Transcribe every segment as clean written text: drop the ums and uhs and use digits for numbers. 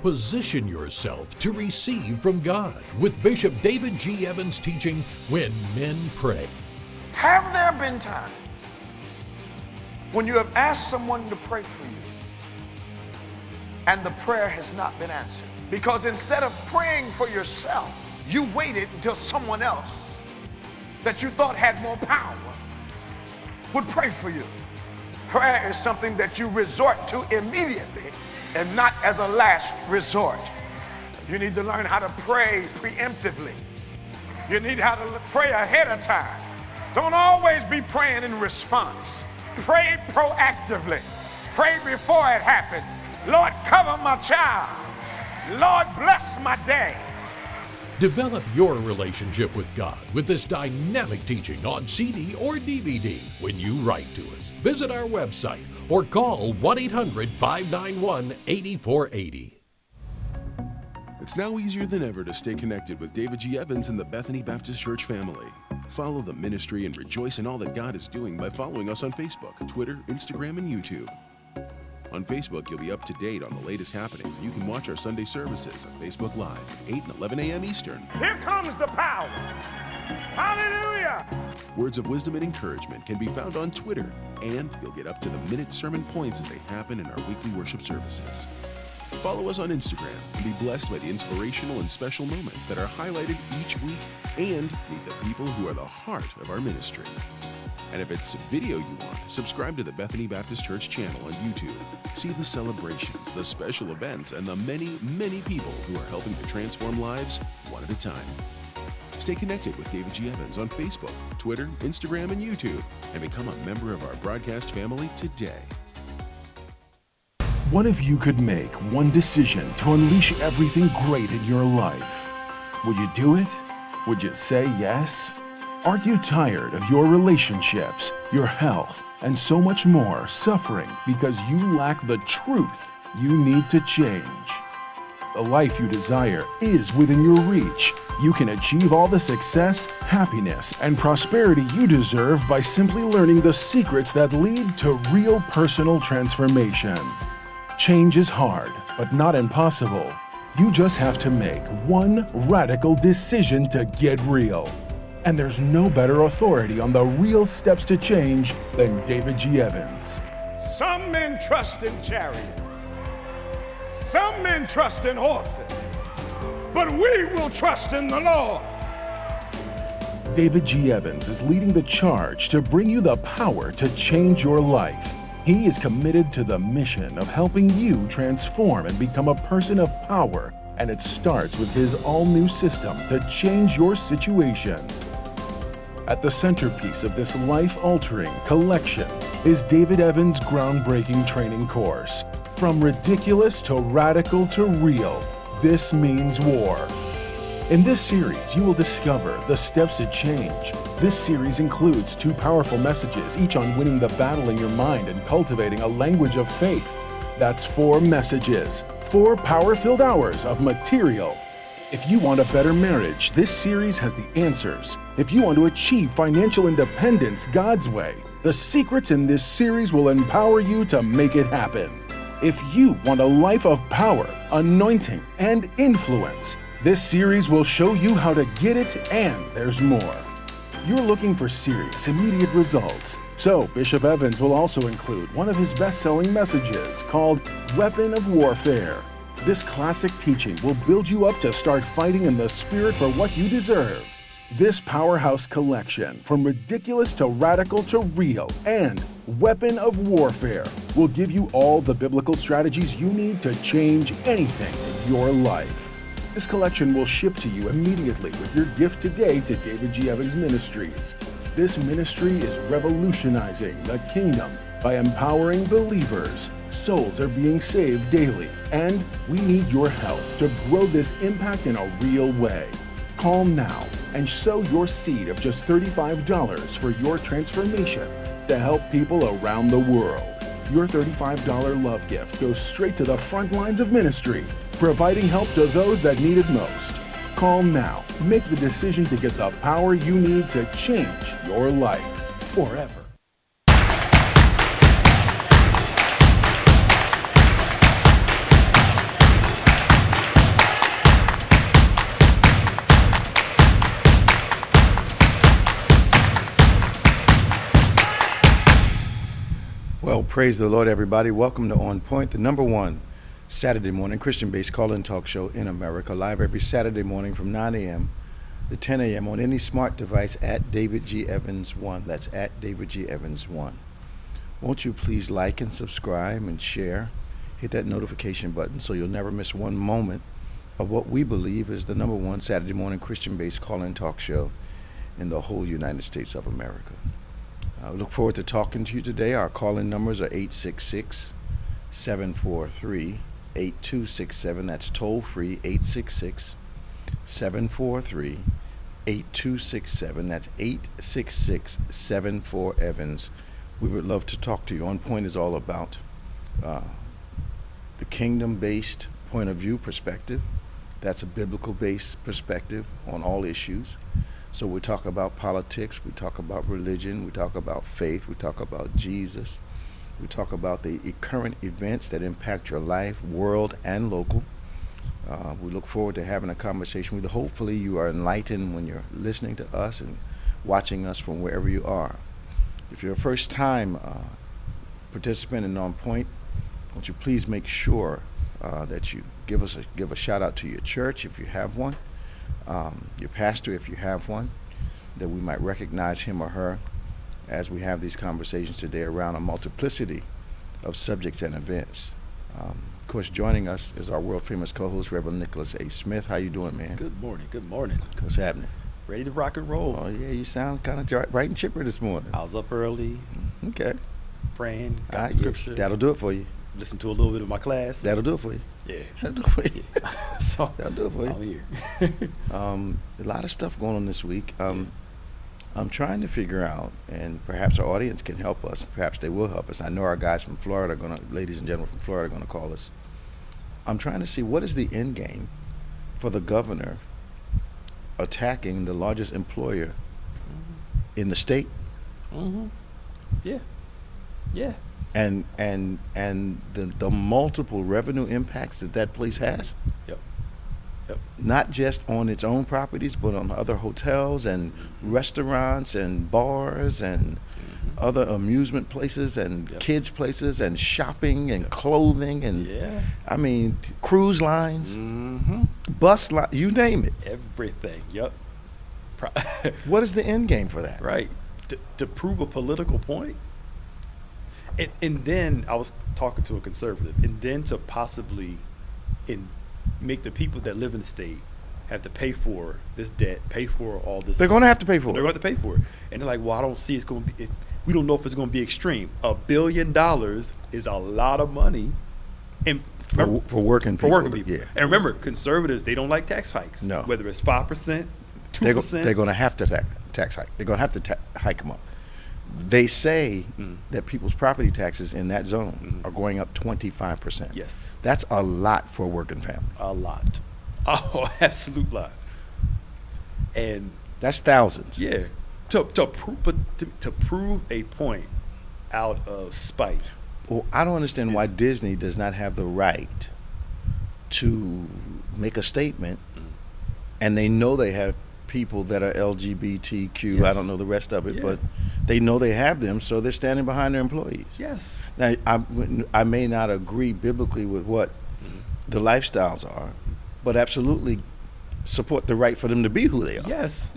Position yourself to receive from God with Bishop David G. Evans teaching When Men Pray. Have there been times when you have asked someone to pray for you and the prayer has not been answered? Because instead of praying for yourself, you waited until someone else that you thought had more power would pray for you. Prayer is something that you resort to immediately and not as a last resort. You need to learn how to pray preemptively. You need how to pray ahead of time. Don't always be praying in response. Pray proactively. Pray before it happens. Lord, cover my child. Lord, bless my day. Develop your relationship with God with this dynamic teaching on CD or DVD when you write to us. Visit our website or call 1-800-591-8480. It's now easier than ever to stay connected with David G. Evans and the Bethany Baptist Church family. Follow the ministry and rejoice in all that God is doing by following us on Facebook, Twitter, Instagram, and YouTube. On Facebook, you'll be up to date on the latest happenings, and you can watch our Sunday services on Facebook Live at 8 and 11 a.m. Eastern. Here comes the power. Hallelujah. Words of wisdom and encouragement can be found on Twitter, and you'll get up to the minute sermon points as they happen in our weekly worship services. Follow us on Instagram and be blessed by the inspirational and special moments that are highlighted each week, and meet the people who are the heart of our ministry. And if it's video you want, subscribe to the Bethany Baptist Church channel on YouTube. See the celebrations, the special events, and the many, many people who are helping to transform lives one at a time. Stay connected with David G. Evans on Facebook, Twitter, Instagram, and YouTube, and become a member of our broadcast family today. What if you could make one decision to unleash everything great in your life? Would you do it? Would you say yes? Are you tired of your relationships, your health, and so much more suffering because you lack the truth you need to change? The life you desire is within your reach. You can achieve all the success, happiness, and prosperity you deserve by simply learning the secrets that lead to real personal transformation. Change is hard, but not impossible. You just have to make one radical decision to get real. And there's no better authority on the real steps to change than David G. Evans. Some men trust in chariots. Some men trust in horses. But we will trust in the Lord. David G. Evans is leading the charge to bring you the power to change your life. He is committed to the mission of helping you transform and become a person of power, and it starts with his all-new system to change your situation. At the centerpiece of this life-altering collection is David Evans' groundbreaking training course. From ridiculous to radical to real, this means war. In this series, you will discover the steps to change. This series includes 2 powerful messages, each on winning the battle in your mind and cultivating a language of faith. That's 4 messages, 4 power-filled hours of material. If you want a better marriage, this series has the answers. If you want to achieve financial independence God's way, the secrets in this series will empower you to make it happen. If you want a life of power, anointing, and influence, this series will show you how to get it, and there's more. You're looking for serious, immediate results. So Bishop Evans will also include one of his best-selling messages called Weapon of Warfare. This classic teaching will build you up to start fighting in the spirit for what you deserve. This powerhouse collection, from ridiculous to radical to real, and Weapon of Warfare, will give you all the biblical strategies you need to change anything in your life. This collection will ship to you immediately with your gift today to David G. Evans Ministries. This ministry is revolutionizing the kingdom by empowering believers. Souls are being saved daily, and we need your help to grow this impact in a real way. Call now and sow your seed of just $35 for your transformation to help people around the world. Your $35 love gift goes straight to the front lines of ministry, providing help to those that need it most. Call now. Make the decision to get the power you need to change your life forever. Praise the Lord, everybody. Welcome to On Point, the number one Saturday morning Christian-based call-in talk show in America, live every Saturday morning from 9 a.m. to 10 a.m. on any smart device at David G. Evans 1. That's at David G. Evans 1. Won't you please like and subscribe and share? Hit that notification button so you'll never miss one moment of what we believe is the number one Saturday morning Christian-based call-in talk show in the whole United States of America. I look forward to talking to you today. Our call-in numbers are 866-743-8267. That's toll-free, 866-743-8267. That's 866-74-EVANS. We would love to talk to you. On Point is all about the kingdom-based point of view perspective. That's a biblical-based perspective on all issues. So we talk about politics, we talk about religion, we talk about faith, we talk about Jesus, we talk about the current events that impact your life, world and local. We look forward to having a conversation with you. Hopefully you are enlightened when you're listening to us and watching us from wherever you are. If you're a first-time participant in On Point, won't you please make sure that you give a shout-out to your church if you have one. Your pastor, if you have one, that we might recognize him or her as we have these conversations today around a multiplicity of subjects and events. Of course, joining us is our world-famous co-host, Reverend Nicholas A. Smith. How you doing, man? Good morning. Good morning. What's happening? Ready to rock and roll. Oh, yeah, you sound kind of bright and chipper this morning. I was up early, Okay. praying, got All the right, scripture, that'll do it for you. listened to a little bit of my class. That'll do it for you. Yeah. That'll do it for you. So That'll do it for you. I'm here. A lot of stuff going on this week. I'm trying to figure out, and perhaps our audience can help us. Perhaps they will help us. I know our guys from Florida ladies and gentlemen from Florida are going to call us. I'm trying to see what is the end game for the governor attacking the largest employer in the state. Mm-hmm. Yeah. Yeah. And the multiple revenue impacts that place has. Yep. Not just on its own properties, but on other hotels and restaurants and bars and other amusement places and kids places and shopping and clothing and I mean cruise lines, bus line, you name it. Everything. Yep. What is the end game for that? Right. To prove a political point. And then I was talking to a conservative, and then to possibly make the people that live in the state have to pay for this debt, pay for all this. They're going to have to pay for it. They're going to have to pay for it. And they're like, well, I don't see it's going to be, we don't know if it's going to be extreme. $1 billion is a lot of money. And remember, for working people. For working people. Yeah. And remember, conservatives, they don't like tax hikes. No. Whether it's 5%, 2%. They're going to have to tax hike. They're going to have to hike them up. They say that people's property taxes in that zone are going up 25%. Yes. That's a lot for a working family. A lot. Oh, absolute lot. And that's thousands. Yeah. To prove a point out of spite. Well, I don't understand why Disney does not have the right to make a statement, and they know they have people that are LGBTQ. Yes. I don't know the rest of it, but they know they have them, so they're standing behind their employees. Yes. Now, I may not agree biblically with what the lifestyles are, but absolutely support the right for them to be who they are. Yes,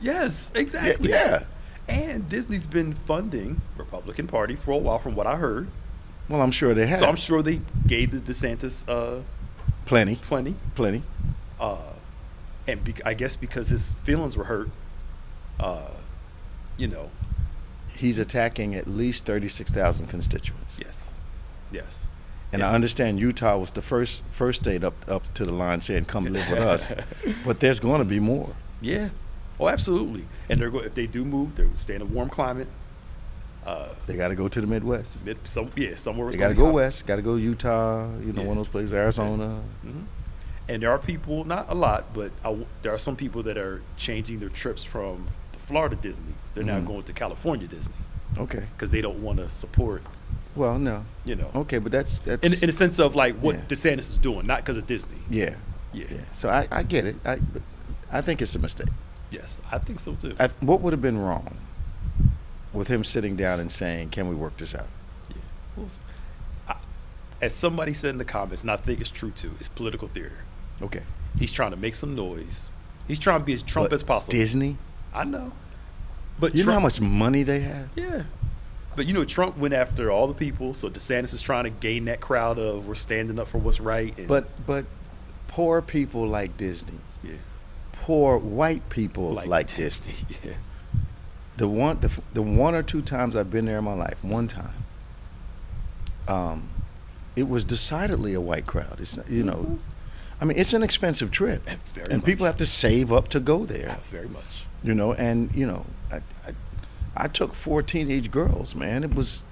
exactly. Yeah. And Disney's been funding Republican Party for a while, from what I heard. Well, I'm sure they have. So I'm sure they gave the DeSantis plenty. And I guess because his feelings were hurt, he's attacking at least 36,000 constituents. Yes. And I understand Utah was the first state up to the line saying, "Come live with us," but there's going to be more. Yeah. Oh, absolutely. And if they do move, they'll stay in a warm climate. They got to go to the Midwest. Somewhere. They got to go west. Got to go Utah. One of those places, Arizona. And there are people, not a lot, but there are some people that are changing their trips from the Florida Disney. They're now going to California Disney. Okay. Because they don't want to support. Well, no. Okay, but that's in a sense of like what DeSantis is doing, not because of Disney. Yeah. So I get it. I think it's a mistake. Yes, I think so too. What would have been wrong with him sitting down and saying, "Can we work this out?" Yeah. Well, as somebody said in the comments, and I think it's true too, it's political theater. Okay. He's trying to make some noise. He's trying to be as Trump But as possible. Disney? I know. But You know how Trump, much money they have? Yeah. But Trump went after all the people, so DeSantis is trying to gain that crowd of we're standing up for what's right. And But poor people like Disney. yeah. Poor white people like Disney. Yeah. The one or two times I've been there in my life, one time, it was decidedly a white crowd. It's not, I mean, it's an expensive trip, Very and much. people have to save up to go there. Yeah, very much. I took 4 teenage girls, man. It was,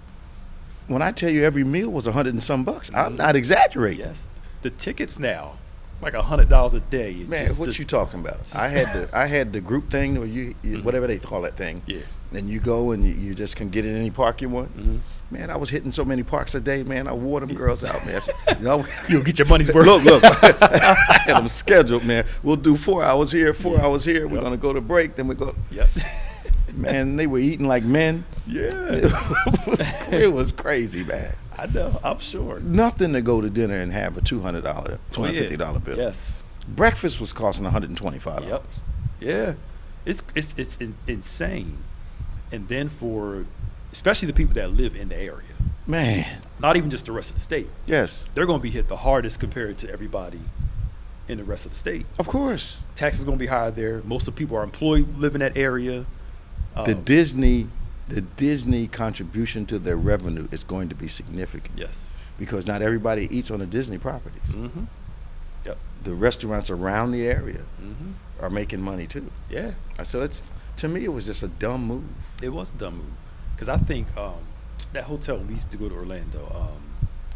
when I tell you every meal was $100 and some bucks, I'm not exaggerating. Yes. The tickets now, like $100 a day. Man, what you talking about? I had the group thing, or whatever they call that thing. Yeah. And you go and you just can get in any park you want. Mm-hmm. Man, I was hitting so many parks a day, man. I wore them girls out, man. You'll get your money's worth. Look, I had them scheduled, man. We'll do 4 hours here, 4 hours here. We're gonna go to break, then we go. Yep. Man, they were eating like men. Yeah. It was crazy, man. I know. I'm sure. Nothing to go to dinner and have a $250 bill. Yes. Breakfast was costing $125. Yep. Yeah. It's insane. And then for especially the people that live in the area, Man, not even just the rest of the state, yes, they're going to be hit the hardest compared to everybody in the rest of the state. of course. Taxes going to be higher there. Most of the people are employed, live in that area. The Disney contribution to their revenue is going to be significant. Yes. Because not everybody eats on the Disney properties. Mm-hmm. Yep. The restaurants around the area Mm-hmm. are making money too. Yeah. So to me, it was just a dumb move. It was a dumb move. Because I think that hotel when we used to go to Orlando,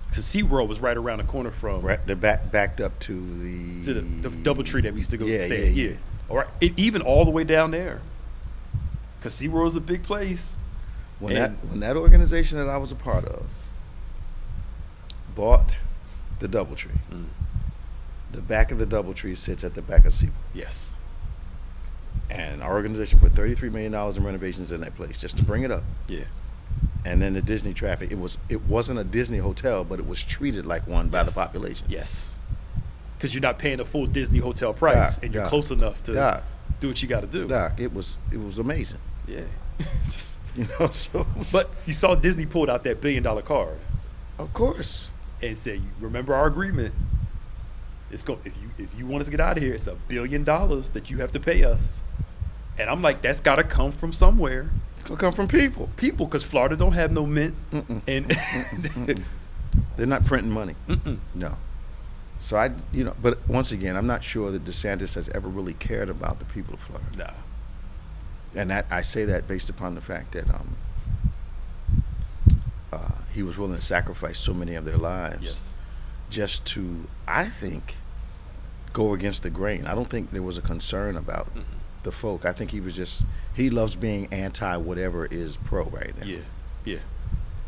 because SeaWorld was right around the corner from Right, they're backed up to the the DoubleTree that we used to go Yeah, stay at. yeah, Yeah. yeah. All right. Even all the way down there. Because SeaWorld is a big place. When And- that organization that I was a part of bought the DoubleTree, Mm. the back of the DoubleTree sits at the back of SeaWorld. Yes. And our organization put $33 million in renovations in that place just to bring it up. Yeah. And then the Disney traffic, it wasn't a Disney hotel, but it was treated like one by the Yes. population. Yes. Because you're not paying the full Disney hotel price, and you're yeah. close enough to Yeah. do what you got to do. Doc, it was amazing. Yeah. It's just, So but you saw Disney pulled out that $1 billion card of course. and said, "Remember our agreement? It's if you want us to get out of here, it's $1 billion that you have to pay us." And I'm like, that's got to come from somewhere. It's gonna come from people. People, because Florida don't have no mint, Mm-mm. and They're not printing money. Mm-mm. No. So but once again, I'm not sure that DeSantis has ever really cared about the people of Florida. nah. And that I say that based upon the fact that he was willing to sacrifice so many of their lives Yes. just to, I think, go against the grain. I don't think there was a concern about the folk. I think he loves being anti whatever is pro right now. Yeah.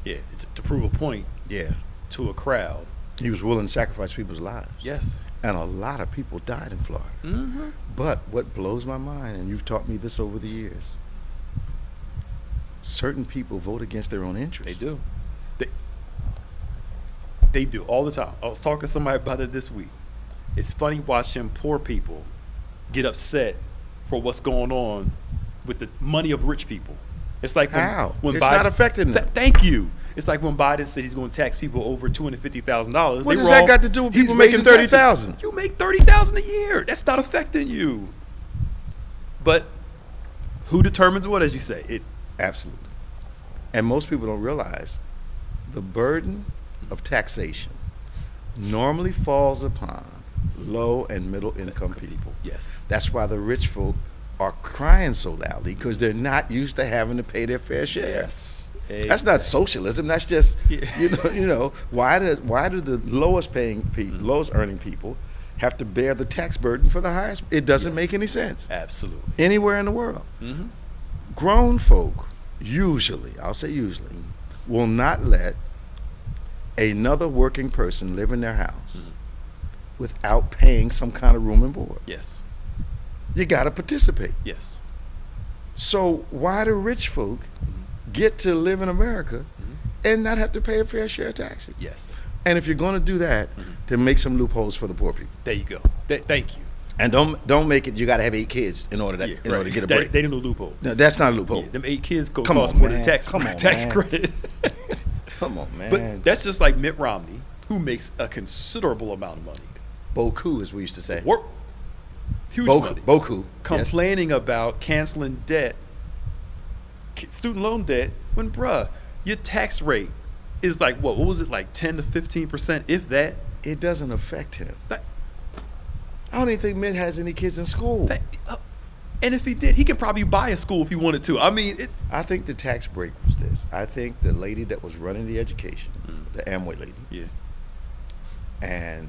It's to prove a point Yeah. to a crowd. He was willing to sacrifice people's lives. Yes. And a lot of people died in Florida. Mm-hmm. But what blows my mind, and you've taught me this over the years, certain people vote against their own interests. They do. They do all the time. I was talking to somebody about it this week. It's funny watching poor people get upset for what's going on with the money of rich people. It's like when It's Biden, not affecting them. Thank you. It's like when Biden said he's going to tax people over $250,000. What does that got to do with people making $30,000? You make $30,000 a year. That's not affecting you. But who determines what, as you say? Absolutely. And most people don't realize the burden of taxation normally falls upon low and middle income people. Yes. That's why the rich folk are crying so loudly, because they're not used to having to pay their fair share. Yes. That's not socialism. That's just Yeah. why do the lowest paying people, lowest earning people have to bear the tax burden for the highest? It doesn't make any sense Absolutely. anywhere in the world. Mm-hmm. Grown folk usually, I'll say usually, will not let another working person live in their house without paying some kind of room and board. Yes. You got to participate. Yes. So why do rich folk get to live in America and not have to pay a fair share of taxes? Yes. And if you're going to do that, then make some loopholes for the poor people. There you go. Thank you. And don't make it. You got to have 8 kids in order to order to get a break. They didn't know loophole. No, that's not a loophole. Yeah, them 8 kids go Come cost on, more man. than tax Come on, tax man. credit. Come on, man. But that's just like Mitt Romney, who makes a considerable amount of money. Boku, as we used to say. Huge money. Boku. Complaining about canceling debt, student loan debt, when your tax rate is like what was it, like 10 to 15%, if that? It doesn't affect him. I don't even think Mitt has any kids in school. And if he did, he could probably buy a school if he wanted to. I mean, I think the tax break was this. I think the lady that was running the education, the Amway lady, and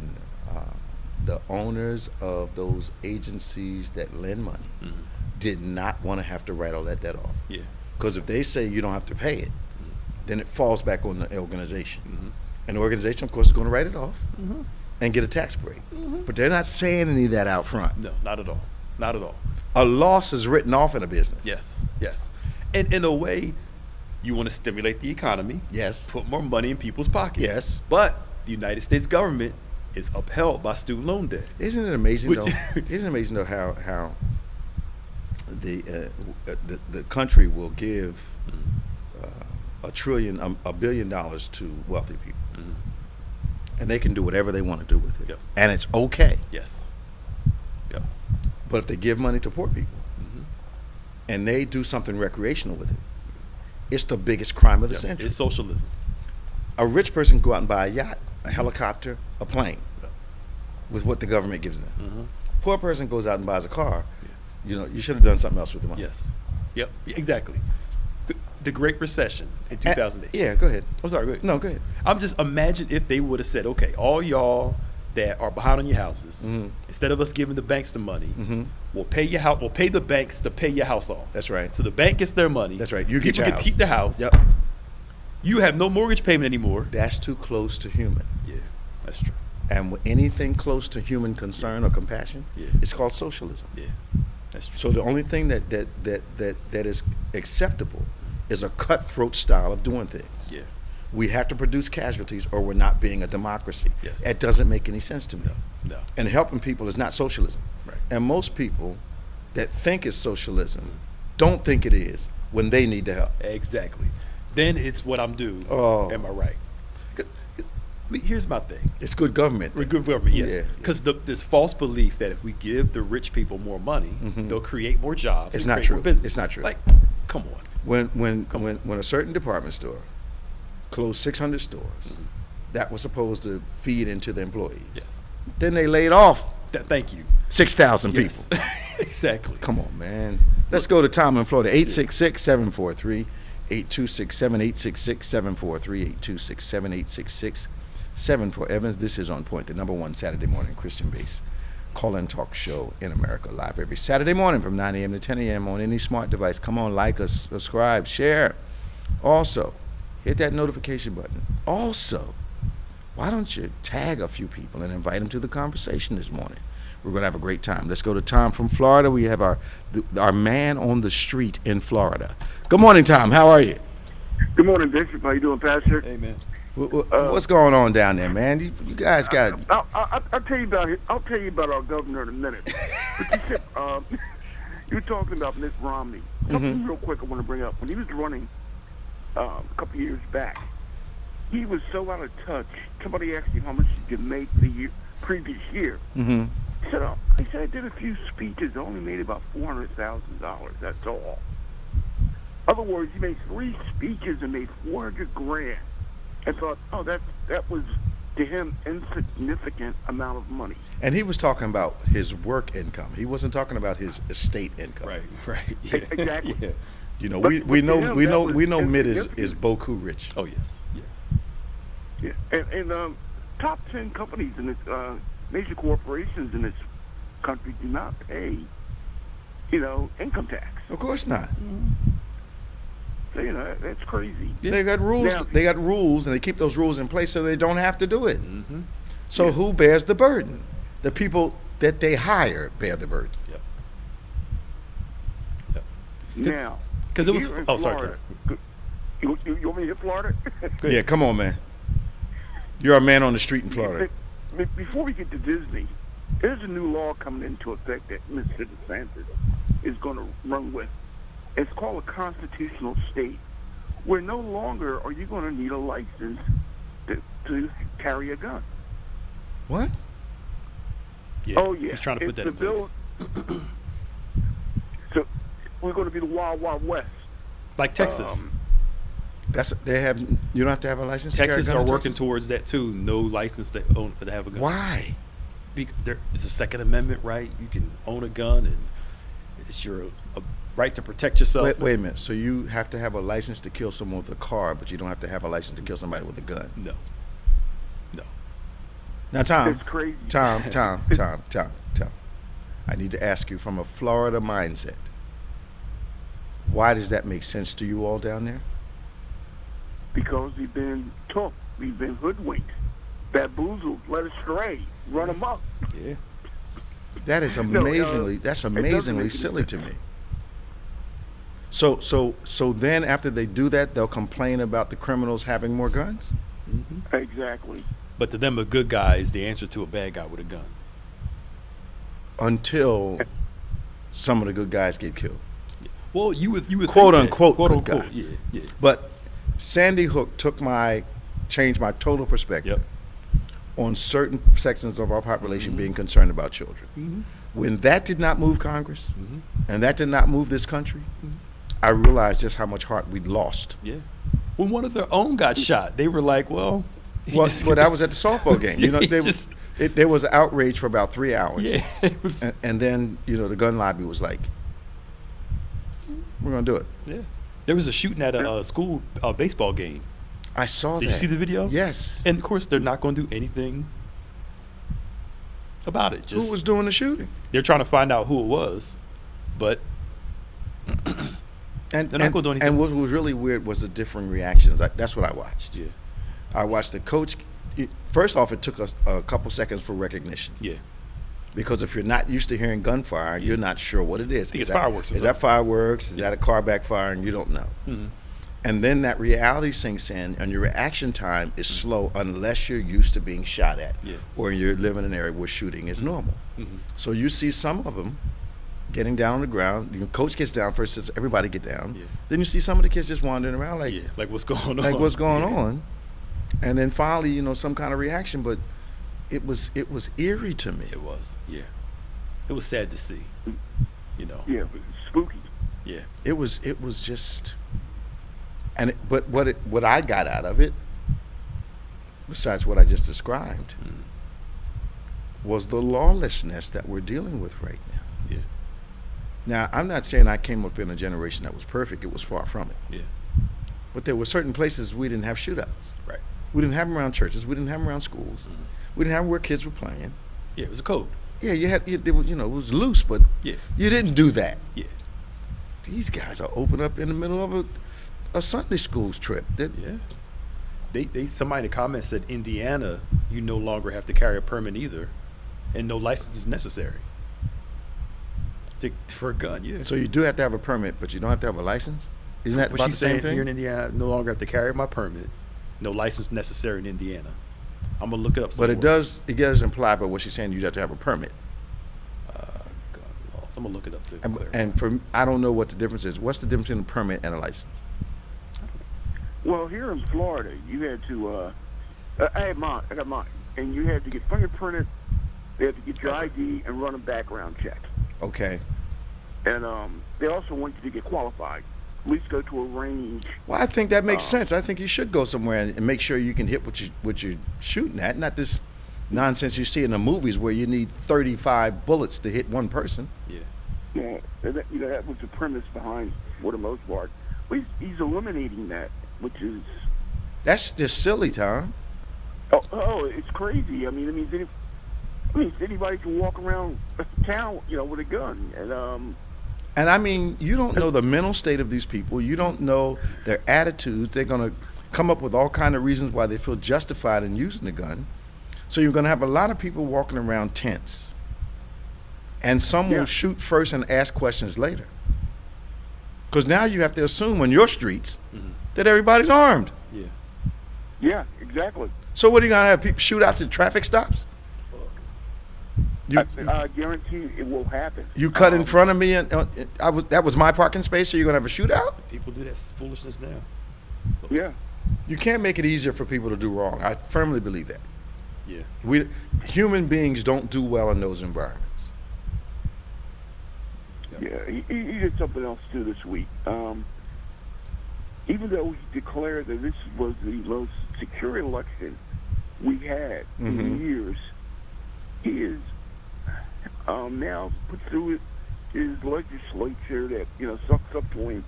the owners of those agencies that lend money did not want to have to write all that debt off. Yeah. Because if they say you don't have to pay it, then it falls back on the organization. And the organization, of course, is going to write it off and get a tax break. But they're not saying any of that out front. No, not at all. Not at all. A loss is written off in a business. Yes. And in a way, you want to stimulate the economy. Yes. Put more money in people's pockets. Yes. But the United States government is upheld by student loan debt. Isn't it amazing though? Isn't it amazing though how the country will give $1 billion to wealthy people, and they can do whatever they want to do with it, and it's okay. Yes. But if they give money to poor people, and they do something recreational with it, it's the biggest crime of the century. It's socialism. A rich person can go out and buy a yacht, a helicopter, a plane, with what the government gives them. Poor person goes out and buys a car. You should have done something else with the money. Yes. Yep. Exactly. The Great Recession in 2008. Yeah, go ahead. I'm sorry. Go ahead. No, go ahead. I'm just imagine if they would have said, okay, all y'all that are behind on your houses, instead of us giving the banks the money, we'll pay your house. We'll pay the banks to pay your house off. That's right. So the bank gets their money. That's right. You get People your can house. keep the house. Yep. You have no mortgage payment anymore. That's too close to human. Yeah, that's true. And anything close to human concern or compassion, it's called socialism. Yeah, that's true. So the only thing that is acceptable is a cutthroat style of doing things. Yeah. We have to produce casualties or we're not being a democracy. Yes. It doesn't make any sense to me. No. And helping people is not socialism. Right. And most people that think it's socialism don't think it is when they need the help. Exactly. Then it's what I'm due. Oh. Am I right? Here's my thing. It's good government. Good government, yes. Yeah. Because this false belief that if we give the rich people more money, they'll create more jobs. It's and not create true. More business. It's not true. Like, come on. When a certain department store closed 600 stores that was supposed to feed into the employees. Yes. Then they laid off Thank you. 6,000 people. Yes. Exactly. Come on, man. Let's go to Tom in Florida. 866-743-8267. 826-7866-743-8267-866-74 Evans. This is On Point, the #1 Saturday morning Christian-based call-in talk show in America, live every Saturday morning from 9 a.m. to 10 a.m. on any smart device. Come on, like us, subscribe, share. Also, hit that notification button. Also, why don't you tag a few people and invite them to the conversation this morning? We're going to have a great time. Let's go to Tom from Florida. We have our man on the street in Florida. Good morning, Tom. How are you? Good morning, Bishop. How you doing, Pastor? Hey, man. What's going on down there, man? You guys got. I'll tell you about it. I'll tell you about our governor in a minute. But you said you're talking about Mitt Romney. Something real quick I want to bring up. When he was running a couple years back, he was so out of touch. Somebody asked him how much he could make the previous year. He said, I did a few speeches. I only made about $400,000. That's all. In other words, he made 3 speeches and made $400,000. I thought, that was to him insignificant amount of money. And he was talking about his work income. He wasn't talking about his estate income. Right. Yeah. Exactly. Yeah. You know, But we to him, know Mitt is insignificant. Boku rich. Oh, yes. Yeah. Yeah. And top 10 companies in this major corporations in this country do not pay, income tax. Of course not. So, that's crazy. Yeah. They got rules. Now- They got rules, and they keep those rules in place so they don't have to do it. So who bears the burden? The people that they hire bear the burden. Yep. Now, Because it was. here in Oh, sorry. Florida, you want me to hit Florida? Good. Yeah, come on, man. You're a man on the street in Florida. Before we get to Disney, there's a new law coming into effect that Mr. DeSantis is going to run with. It's called a constitutional state, where no longer are you going to need a license to carry a gun. What? Yeah. Oh, yeah. He's trying to put that in place. bill. So we're going to be the Wild Wild West. Like Texas. You don't have to have a license to carry a Texas gun are in working Texas? towards that too. No license to have a gun. Why? It's a Second Amendment right. You can own a gun, and it's your right to protect yourself. Wait a minute. So you have to have a license to kill someone with a car, but you don't have to have a license to kill somebody with a gun? No. Now, Tom. That's crazy. Tom. I need to ask you from a Florida mindset. Why does that make sense to you all down there? Because we've been took, we've been hoodwinked, bamboozled, led astray, run amok. Yeah. That is that's amazingly silly to me. So then after they do that, they'll complain about the criminals having more guns? Mm-hmm. Exactly. But to them, a good guy is the answer to a bad guy with a gun. Until some of the good guys get killed. Well, you would Quote think unquote that, good guys. Yeah. But Sandy Hook changed my total perspective on certain sections of our population being concerned about children. Mm-hmm. When that did not move Congress, and that did not move this country, I realized just how much heart we'd lost. Yeah. When one of their own got shot, they were like, well, that was at the softball game. You know, there was outrage for about 3 hours. Yeah. It was, and then, the gun lobby was like, we're going to do it. yeah. There was a shooting at a school baseball game. I saw that. Did you see the video? Yes. And of course, they're not going to do anything about it. Who was doing the shooting? They're trying to find out who it was, but And they're not going to do anything. And what was really weird was the differing reactions. That's what I watched. Yeah. I watched the coach. First off, it took a couple seconds for recognition. Yeah. Because if you're not used to hearing gunfire, you're not sure what it is. I think it's fireworks or Is that fireworks? Is that a car backfiring? You don't know. Mm-hmm. And then that reality sinks in, and your reaction time is slow unless you're used to being shot at, or you're living in an area where shooting is normal. Mm-hmm. So you see some of them getting down on the ground. The coach gets down first, says everybody get down. Yeah. Then you see some of the kids just wandering around like what's going on? Like what's going on? And then finally, some kind of reaction. But it was eerie to me. It was, yeah. It was sad to see, Yeah, but spooky. Yeah. It was just, but what I got out of it, besides what I just described, was the lawlessness that we're dealing with right now. Yeah. Now, I'm not saying I came up in a generation that was perfect. It was far from it. Yeah. But there were certain places we didn't have shootouts. Right. We didn't have them around churches. We didn't have them around schools. We didn't have them where kids were playing. Yeah, it was a code. Yeah, it was loose, but Yeah. you didn't do that. Yeah. These guys are open up in the middle of a Sunday school trip. Yeah. Somebody in the comments said Indiana, you no longer have to carry a permit either, and no license is necessary for a gun. Yeah. So you do have to have a permit, but you don't have to have a license? Isn't that What about she's the same saying thing? here in Indiana, I no longer have to carry my permit, no license necessary in Indiana. I'm gonna look it up. But it does imply by what she's saying you have to have a permit. Gun laws. I'm gonna look it up. And I don't know what the difference is. What's the difference between a permit and a license? Well, here in Florida, you had to. I got mine, and you had to get fingerprinted. They had to get your ID and run a background check. Okay. And they also want you to get qualified. At least go to a range. Well, I think that makes sense. I think you should go somewhere and make sure you can hit what you're shooting at, not this nonsense you see in the movies where you need 35 bullets to hit one person. Yeah. Yeah, that was the premise behind, for the most part. He's eliminating that, which is. That's just silly, Tom. Oh, it's crazy. I mean, anybody can walk around town, with a gun, And I mean, you don't know the mental state of these people. You don't know their attitudes. They're going to come up with all kind of reasons why they feel justified in using the gun. So you're going to have a lot of people walking around tense. And some will shoot first and ask questions later. Because now you have to assume on your streets that everybody's armed. Yeah. Yeah, exactly. So what are you gonna have people shootouts at traffic stops? I guarantee it will happen. You cut in front of me, and that was my parking space. So you're gonna have a shootout? People do that foolishness now. Yeah. You can't make it easier for people to do wrong. I firmly believe that. Yeah. Human beings don't do well in those environments. Yeah, he did something else too this week. Even though he declared that this was the most secure election we had in years, he is now put through his legislature that sucks up to him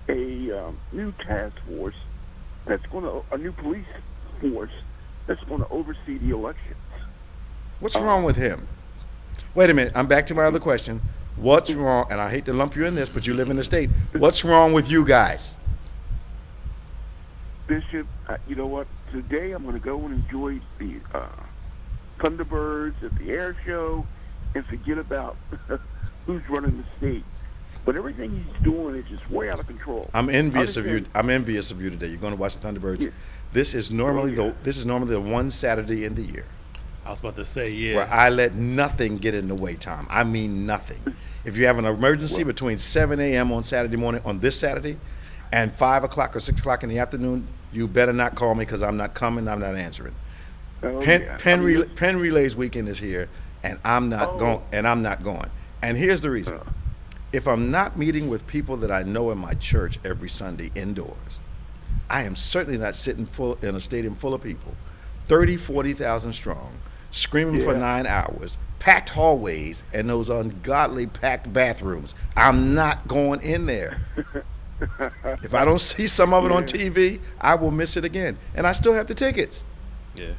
a new task force that's a new police force that's going to oversee the elections. What's wrong with him? Wait a minute. I'm back to my other question. What's wrong? And I hate to lump you in this, but you live in the state. What's wrong with you guys? Bishop, you know what? Today I'm going to go and enjoy the Thunderbirds at the air show and forget about who's running the state. But everything he's doing is just way out of control. I'm envious of you. I'm envious of you today. You're going to watch the Thunderbirds. Yeah. This is normally the one Saturday in the year I was about to say, yeah. where I let nothing get in the way, Tom. I mean nothing. If you have an emergency between 7 a.m. on Saturday morning, on this Saturday, and 5 o'clock or 6 o'clock in the afternoon, you better not call me because I'm not coming. I'm not answering. Penn Relays weekend is here, and I'm not going. And here's the reason: if I'm not meeting with people that I know in my church every Sunday indoors, I am certainly not sitting in a stadium full of people, 30, 40,000 strong, screaming for 9 hours, packed hallways, and those ungodly packed bathrooms. I'm not going in there. If I don't see some of it on TV, I will miss it again. And I still have the tickets. Yeah.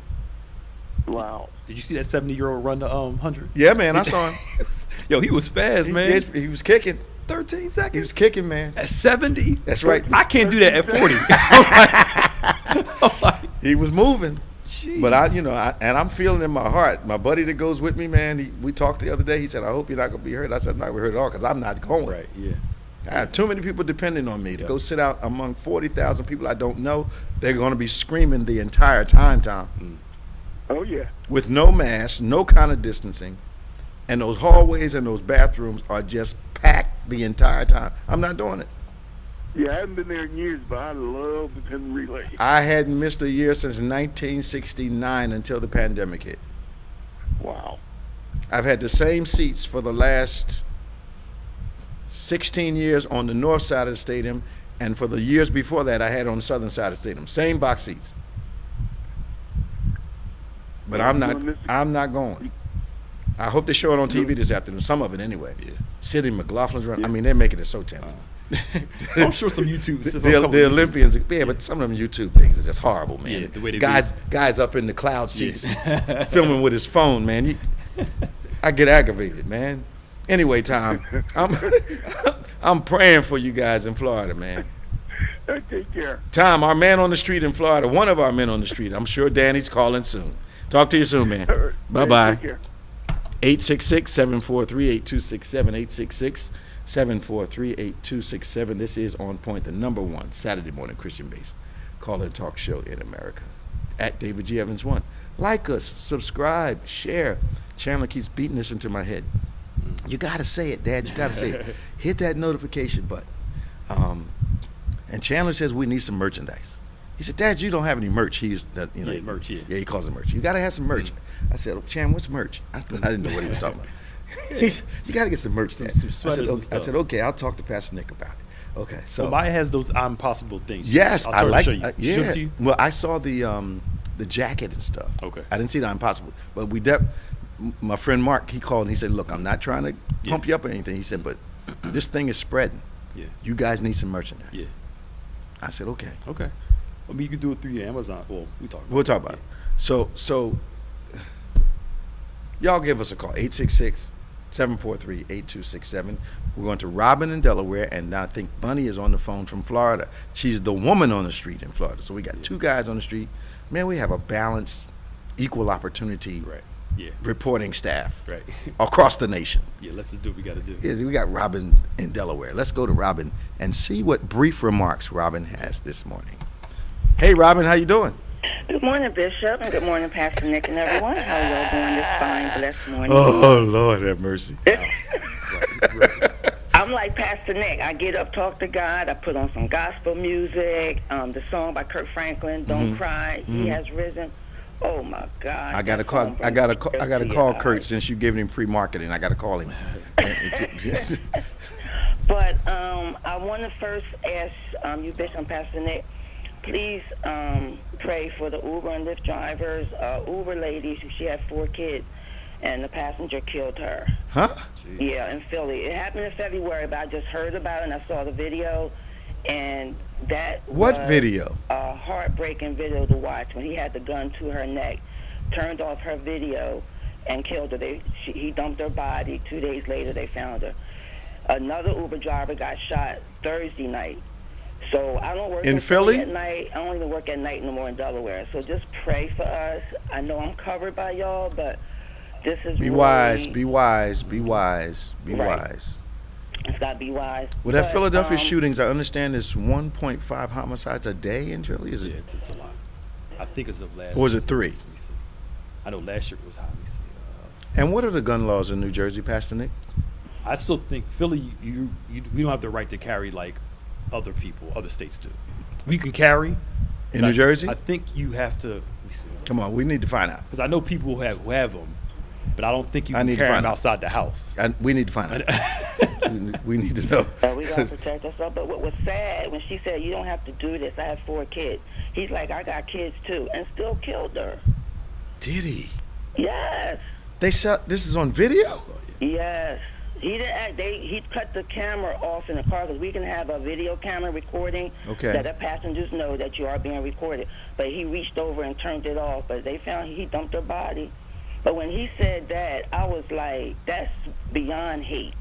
Wow. Did you see that 70-year-old run the 100? Yeah, man, I saw him. Yo, he was fast, man. He was kicking. 13 seconds. He was kicking, man. At 70? That's right. I can't do that at 40. He was moving. Jeez. But I'm feeling in my heart. My buddy that goes with me, man, we talked the other day. He said, I hope you're not going to be hurt. I said, I'm not going to be hurt at all because I'm not going. Right, yeah. I have too many people depending on me to go sit out among 40,000 people I don't know. They're going to be screaming the entire time, Tom. Oh, yeah. With no mask, no kind of distancing. And those hallways and those bathrooms are just packed the entire time. I'm not doing it. Yeah, I haven't been there in years, but I love the Penn Relay. I hadn't missed a year since 1969 until the pandemic hit. Wow. I've had the same seats for the last 16 years on the north side of the stadium, and for the years before that, I had on the southern side of the stadium. Same box seats. But I'm not going. I hope they show it on TV this afternoon. Some of it anyway. Yeah. Sidney McLaughlin's run. I mean, they're making it so tempting. I'm sure some YouTube. The Olympians, but some of them YouTube things are just horrible, man. Yeah, the way they guys up in the cloud seats filming with his phone, man. I get aggravated, man. Anyway, Tom, I'm praying for you guys in Florida, man. Take care. Tom, our man on the street in Florida, one of our men on the street, I'm sure Danny's calling soon. Talk to you soon, man. Bye-bye. 866-743-8267, 866-743-8267. This is On Point, the #1 Saturday morning Christian-based call and talk show in America. At David G. Evans 1. Like us, subscribe, share. Chandler keeps beating this into my head. You got to say it, Dad. You got to say it. Hit that notification button. And Chandler says we need some merchandise. He said, Dad, you don't have any merch. Merch, yeah. Yeah, he calls it merch. You got to have some merch. I said, Chan, what's merch? I didn't know what he was talking about. He said, you got to get some merch, Dad. I said, okay, I'll talk to Pastor Nick about it. Okay, so. Well, Maya has those I'm Possible things. Yes, I like it. Yeah. Well, I saw the jacket and stuff. Okay. I didn't see the I'm Possible. But my friend Mark, he called and he said, look, I'm not trying to pump you up or anything. He said, but this thing is spreading. Yeah. You guys need some merchandise. Yeah. I said, okay. Okay. I mean, you could do it through your Amazon. Well, we'll talk about it. So y'all give us a call, 866-743-8267. We're going to Robin in Delaware, and I think Bunny is on the phone from Florida. She's the woman on the street in Florida. So we got two guys on the street. Man, we have a balanced, equal opportunity reporting staff across the nation. Yeah, let's just do what we got to do. Yeah, we got Robin in Delaware. Let's go to Robin and see what brief remarks Robin has this morning. Hey, Robin, how you doing? Good morning, Bishop, and good morning, Pastor Nick and everyone. How are y'all doing this fine, blessed morning? Oh, Lord have mercy. I'm like Pastor Nick. I get up, talk to God. I put on some gospel music. The song by Kirk Franklin, "Don't Cry." He has risen. Oh my God! I gotta call Kurt since you giving him free marketing. I gotta call him. But I want to first ask you, Bishop and Pastor Nick, please pray for the Uber and Lyft drivers. Uber lady, she had 4 kids, and the passenger killed her. Huh? Yeah, in Philly. It happened in February, but I just heard about it and I saw the video, and that What was video? a heartbreaking video to watch when he had the gun to her neck, turned off her video, and killed her. He dumped her body. 2 days later, they found her. Another Uber driver got shot Thursday night. So I don't work in Philly at night. I don't even work at night no more in Delaware. So just pray for us. I know I'm covered by y'all, but this is Be really, wise. It's got to be wise. Well, that Philadelphia shootings, I understand there's 1.5 homicides a day in Philly. Is it? Yeah, it's a lot. I think it's of last. Or was it 3? Let me see. I know last year it was high. Let me see. And what are the gun laws in New Jersey, Pastor Nick? I still think Philly, we don't have the right to carry like other people, other states do. We can carry. In New Jersey? I think you have to. Let me see. Come on, we need to find out. Because I know people who have them, but I don't think you I can need to carry find them out. outside the house. We need to find out. we need to know. We got to protect ourselves. But what was sad, when she said, you don't have to do this, I have 4 kids. He's like, I got kids too, and still killed her. Did he? Yes. This is on video? Yes. He didn't act. He cut the camera off in the car because we can have a video camera recording that the passengers know that you are being recorded. But he reached over and turned it off. But they found he dumped her body. But when he said that, I was like, that's beyond hate.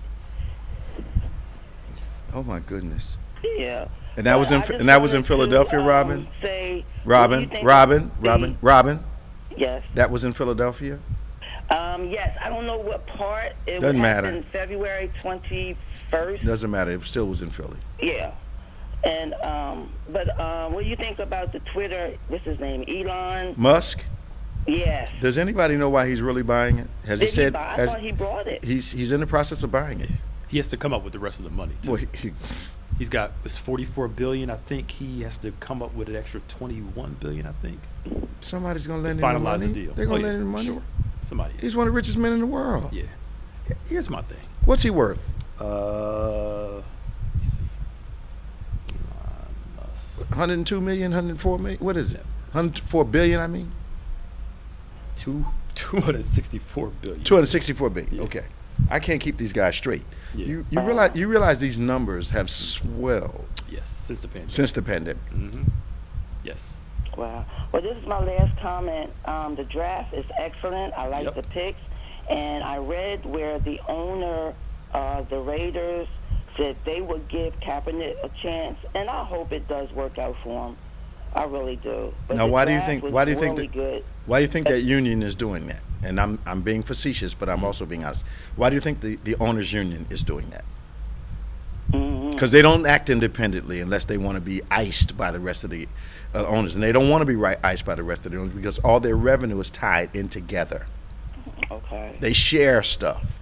Oh my goodness. Yeah. And that was in Philadelphia, Robin. Robin. Yes. That was in Philadelphia. Yes, I don't know what part. It Doesn't matter. happened February 21st. Doesn't matter. It still was in Philly. Yeah. And but what do you think about the Twitter? What's his name? Elon Musk. Yes. Does anybody know why he's really buying it? Has he said? I thought he brought it. He's in the process of buying it. He has to come up with the rest of the money too. Well, He's got it's $44 billion. I think he has to come up with an extra $21 billion. I think. Somebody's gonna lend him the Finalize money. the deal. They're gonna lend him money. Sure. Somebody. He's one of the richest men in the world. Yeah. Here's my thing. What's he worth? Let me see. Elon Musk. 102 million, 104 million. What is it? 104 billion. I mean. 264 billion. 264 billion. Yeah. Okay. I can't keep these guys straight. Yeah. You realize these numbers have swelled Yes, since the pandemic. Mm-hmm. Yes. Wow. Well, this is my last comment. The draft is excellent. I like the picks. And I read where the owner of the Raiders said they would give Kaepernick a chance, and I hope it does work out for him. I really do. But Now, why do you think that union is doing that? And I'm being facetious, but I'm also being honest. Why do you think the owners union is doing that? Because they don't act independently unless they want to be iced by the rest of the owners, and they don't want to be iced by the rest of the owners because all their revenue is tied in together. Okay. They share stuff.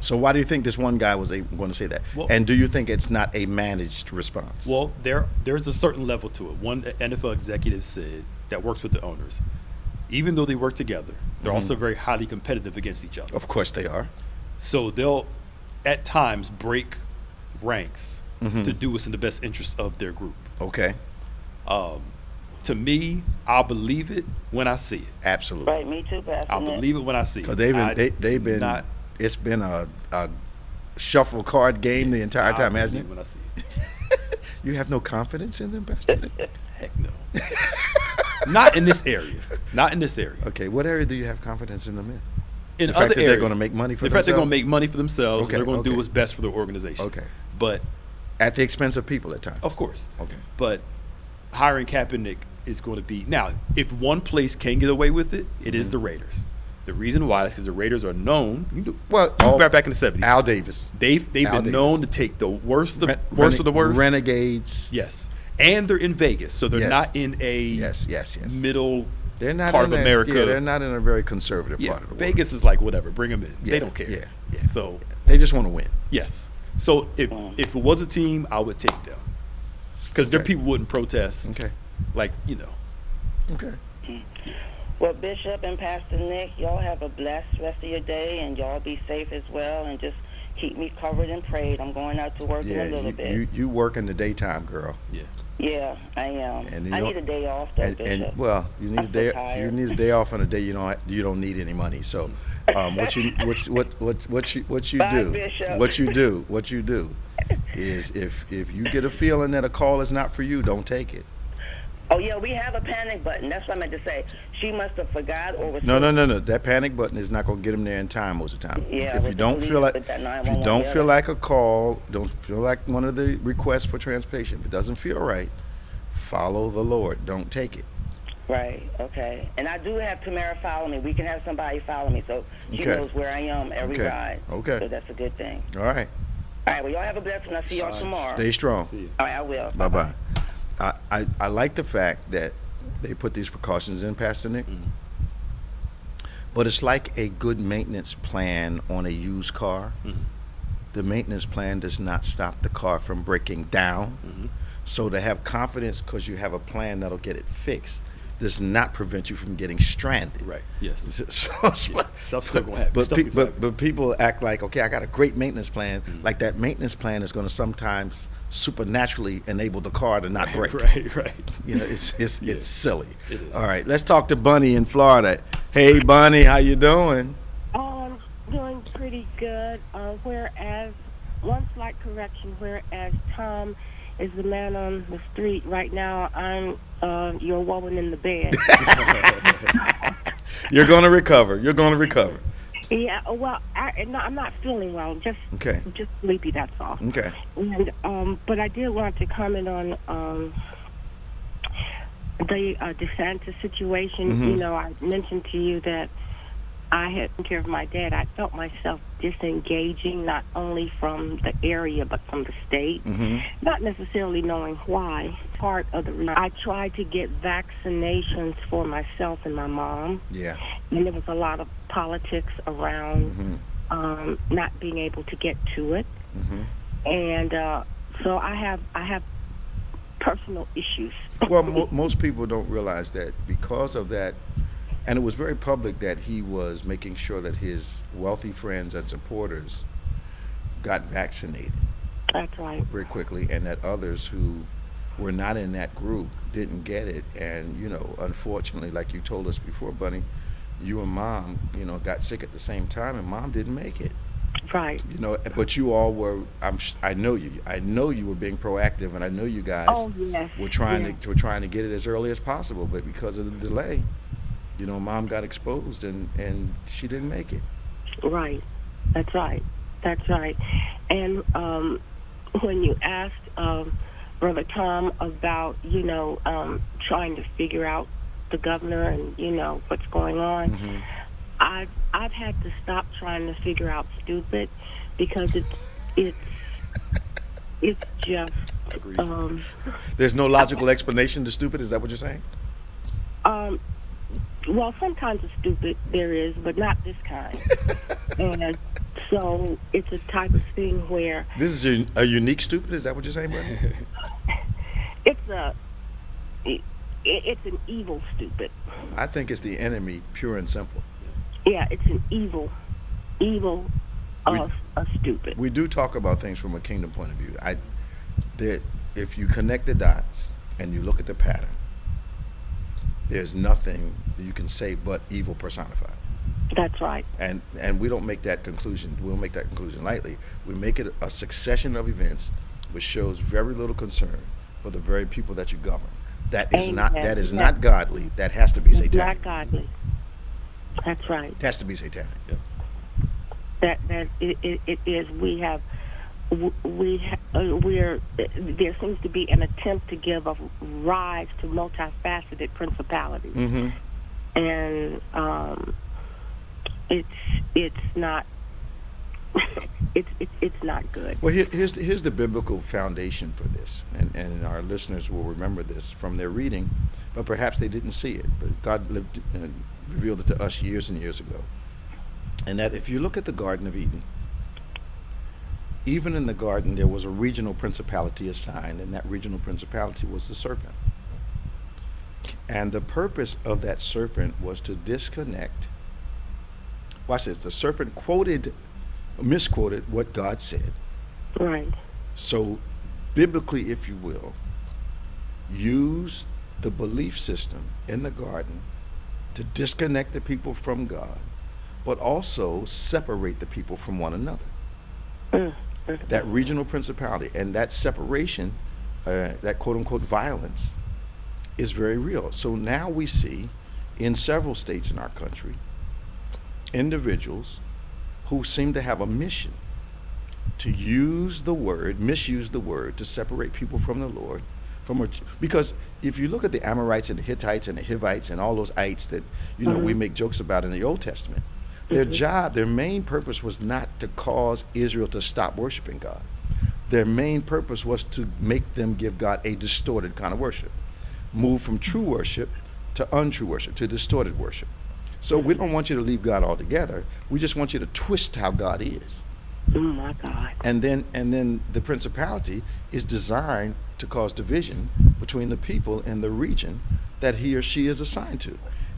So why do you think this one guy was going to say that? Well, and do you think it's not a managed response? Well, there's a certain level to it. One NFL executive said that works with the owners. Even though they work together, they're also very highly competitive against each other. Of course they are. So they'll, at times, break ranks to do what's in the best interest of their group. Okay. To me, I'll believe it when I see it. Absolutely. Right, me too, Pastor. I'll believe it when I see it. Because it's been a shuffle card game the entire time, hasn't it? When I see it. You have no confidence in them, Pastor Nick? Heck no. Not in this area. Not in this area. Okay, what area do you have confidence in them in? In the other fact that areas, they're going to make money for themselves? themselves? The fact they're going to make money for themselves. Okay, They're going to okay. do what's best for their organization. Okay. But at the expense of people at times. Of course. Okay. But hiring Kaepernick is going to be now. If one place can get away with it, it is the Raiders. The reason why is because the Raiders are known. Back in the 70s. Al Davis. They've been known to take the worst of the worst. Renegades. Yes. And they're in Vegas, so they're Yes. not in a Yes. middle They're not part in of a- America. Yeah, they're not in a very conservative part of the world. Vegas is like whatever, bring them in. Yeah, They don't care. yeah. So They just want to win. yes. So if it was a team, I would take them because their people wouldn't protest. Okay. Like Okay. Well, Bishop and Pastor Nick, y'all have a blessed rest of your day, and y'all be safe as well, and just keep me covered and prayed. I'm going out to work in a little bit. You work in the daytime, girl. Yeah. Yeah, I am. And I need a day off, though, Bishop. Well, you need I'm a day. so tired. You need a day off on a day you don't need any money. So, what you Bye, do? Bishop. What you do is if you get a feeling that a call is not for you, don't take it. Oh, yeah, we have a panic button. That's what I meant to say. She must have forgot or was... No. That panic button is not going to get them there in time most of the time. Yeah, if you with don't the feel like with that if you 911 don't yelling. feel like a call, don't feel like one of the requests for transportation. If it doesn't feel right, follow the Lord. Don't take it. Right, okay. And I do have Tamara follow me. We can have somebody follow me so she Okay. knows where I am every Okay. ride. Okay. So that's a good thing. All right. All right, well, y'all have a blessed one. I'll see y'all tomorrow. Stay strong. See you. All right, I will. Bye-bye. I like the fact that they put these precautions in, Pastor Nick. But it's like a good maintenance plan on a used car. The maintenance plan does not stop the car from breaking down. So to have confidence because you have a plan that'll get it fixed does not prevent you from getting stranded. Right. Yes. So, Stuff's still gonna happen. But, Stuff gets happen. but people act like, okay, I got a great maintenance plan. Like that maintenance plan is going to sometimes supernaturally enable the car to not break. Right. You know, it's silly. It is. All right, let's talk to Bunny in Florida. Hey, Bunny, how you doing? I'm doing pretty good. Whereas, one slight correction, whereas Tom is the man on the street, right now I'm your woman in the bed. You're going to recover. Yeah, well, I'm not feeling well. Just sleepy. That's all. Okay. And but I did want to comment on the DeSantis situation. You know, I mentioned to you that I had taken care of my dad. I felt myself disengaging, not only from the area but from the state. Not necessarily knowing why. Part of the reason I tried to get vaccinations for myself and my mom. Yeah. And there was a lot of politics around not being able to get to it. And so I have personal issues. Well, most people don't realize that because of that, and it was very public that he was making sure that his wealthy friends and supporters got vaccinated. That's right. Very quickly, and that others who were not in that group didn't get it. And, you know, unfortunately, like you told us before, Bunny, you and Mom, you know, got sick at the same time, and Mom didn't make it. Right. You know, but you all were. I know you were being proactive, and I know you guys were trying to get it as early as possible. But because of the delay, you know, Mom got exposed, and she didn't make it. Right. That's right. And when you asked Brother Tom about, you know, trying to figure out the governor and, you know, what's going on, I've had to stop trying to figure out stupid because it's just There's no logical explanation to stupid. Is that what you're saying? Well, some kinds of stupid there is, but not this kind. And so it's a type of thing where this is a unique stupid. Is that what you're saying, Brandon? it's an evil stupid. I think it's the enemy, pure and simple. Yeah, it's an evil stupid. We do talk about things from a kingdom point of view. If you connect the dots and you look at the pattern, there's nothing you can say but evil personified. That's right. And we don't make that conclusion. We don't make that conclusion lightly. We make it a succession of events which shows very little concern for the very people that you govern. That is not godly. That has to be satanic. Not godly. That's right. It has to be satanic. Yep. That it is. There seems to be an attempt to give a rise to multifaceted principalities, and it's not it's not good. Well, here's the biblical foundation for this, and our listeners will remember this from their reading, but perhaps they didn't see it. But God revealed it to us years and years ago. And that if you look at the Garden of Eden, even in the garden there was a regional principality assigned, and that regional principality was the serpent. And the purpose of that serpent was to disconnect. Watch this. The serpent misquoted what God said. Right. So, biblically, if you will, use the belief system in the garden to disconnect the people from God, but also separate the people from one another. That regional principality and that separation, that quote-unquote violence, is very real. So now we see in several states in our country individuals who seem to have a mission to misuse the word to separate people from the Lord. Because if you look at the Amorites and the Hittites and the Hivites and all those ites that we make jokes about in the Old Testament, their main purpose was not to cause Israel to stop worshiping God. Their main purpose was to make them give God a distorted kind of worship. Move from true worship to untrue worship, to distorted worship. So we don't want you to leave God altogether. We just want you to twist how God is. Oh my God. And then the principality is designed to cause division between the people in the region that he or she is assigned to.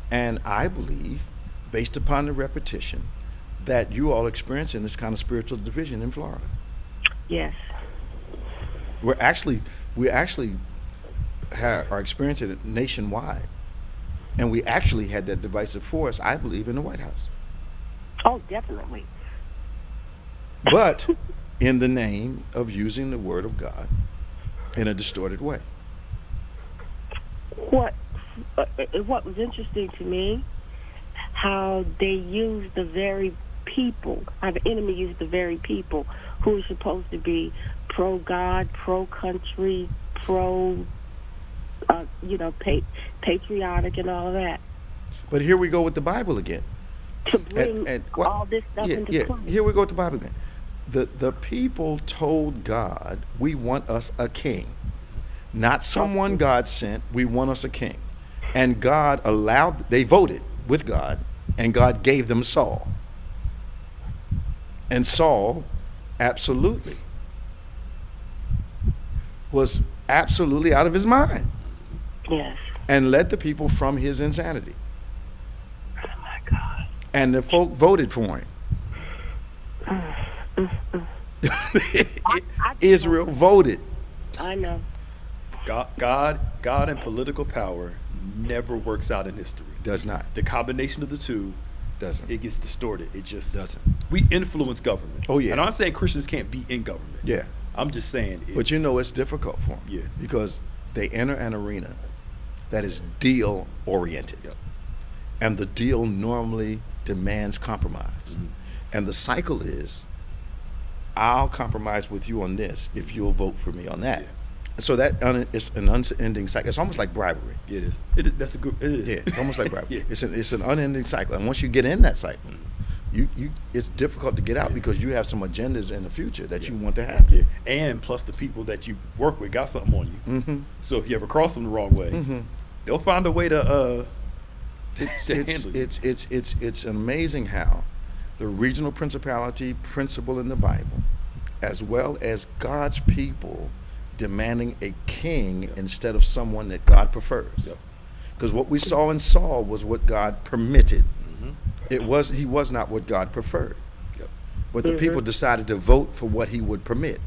And I believe, based upon the repetition, that you all experiencing this kind of spiritual division in Florida. Yes. We actually are experiencing it nationwide. And we actually had that divisive force, I believe, in the White House. Oh, definitely. But in the name of using the word of God in a distorted way. What was interesting to me, how they used the very people, how the enemy used the very people who are supposed to be pro-God, pro-country, patriotic and all of that. But here we go with the Bible again. To bring all this stuff into play. Here we go with the Bible again. The people told God, we want us a king. Not someone God sent, we want us a king. And God they voted with God, and God gave them Saul. And Saul was absolutely out of his mind. Yes. And led the people from his insanity. Oh my God. And the folk voted for him. Israel voted. I know. God and political power never works out in history. Does not. The combination of the two doesn't. It gets distorted. It just doesn't. We influence government. Oh yeah. And I'm not saying Christians can't be in government. Yeah. I'm just saying. But it's difficult for them. Yeah. Because they enter an arena that is deal oriented. Yep. And the deal normally demands compromise. Mm-hmm. And the cycle is, I'll compromise with you on this if you'll vote for me on that. Yeah. So that it's an unending cycle. It's almost like bribery. It is. It is. That's a good. It is. Yeah, it's almost like bribery. Yeah. It's an unending cycle. And once you get in that cycle, it's difficult to get out because you have some agendas in the future that you want to have. Yeah. And plus the people that you work with got something on you. Mm-hmm. So if you ever cross them the wrong way, they'll find a way to handle you. It's amazing how the regional principality principle in the Bible, as well as God's people demanding a king instead of someone that God prefers. Because what we saw in Saul was what God permitted. He was not what God preferred. But the people decided to vote for what he would permit.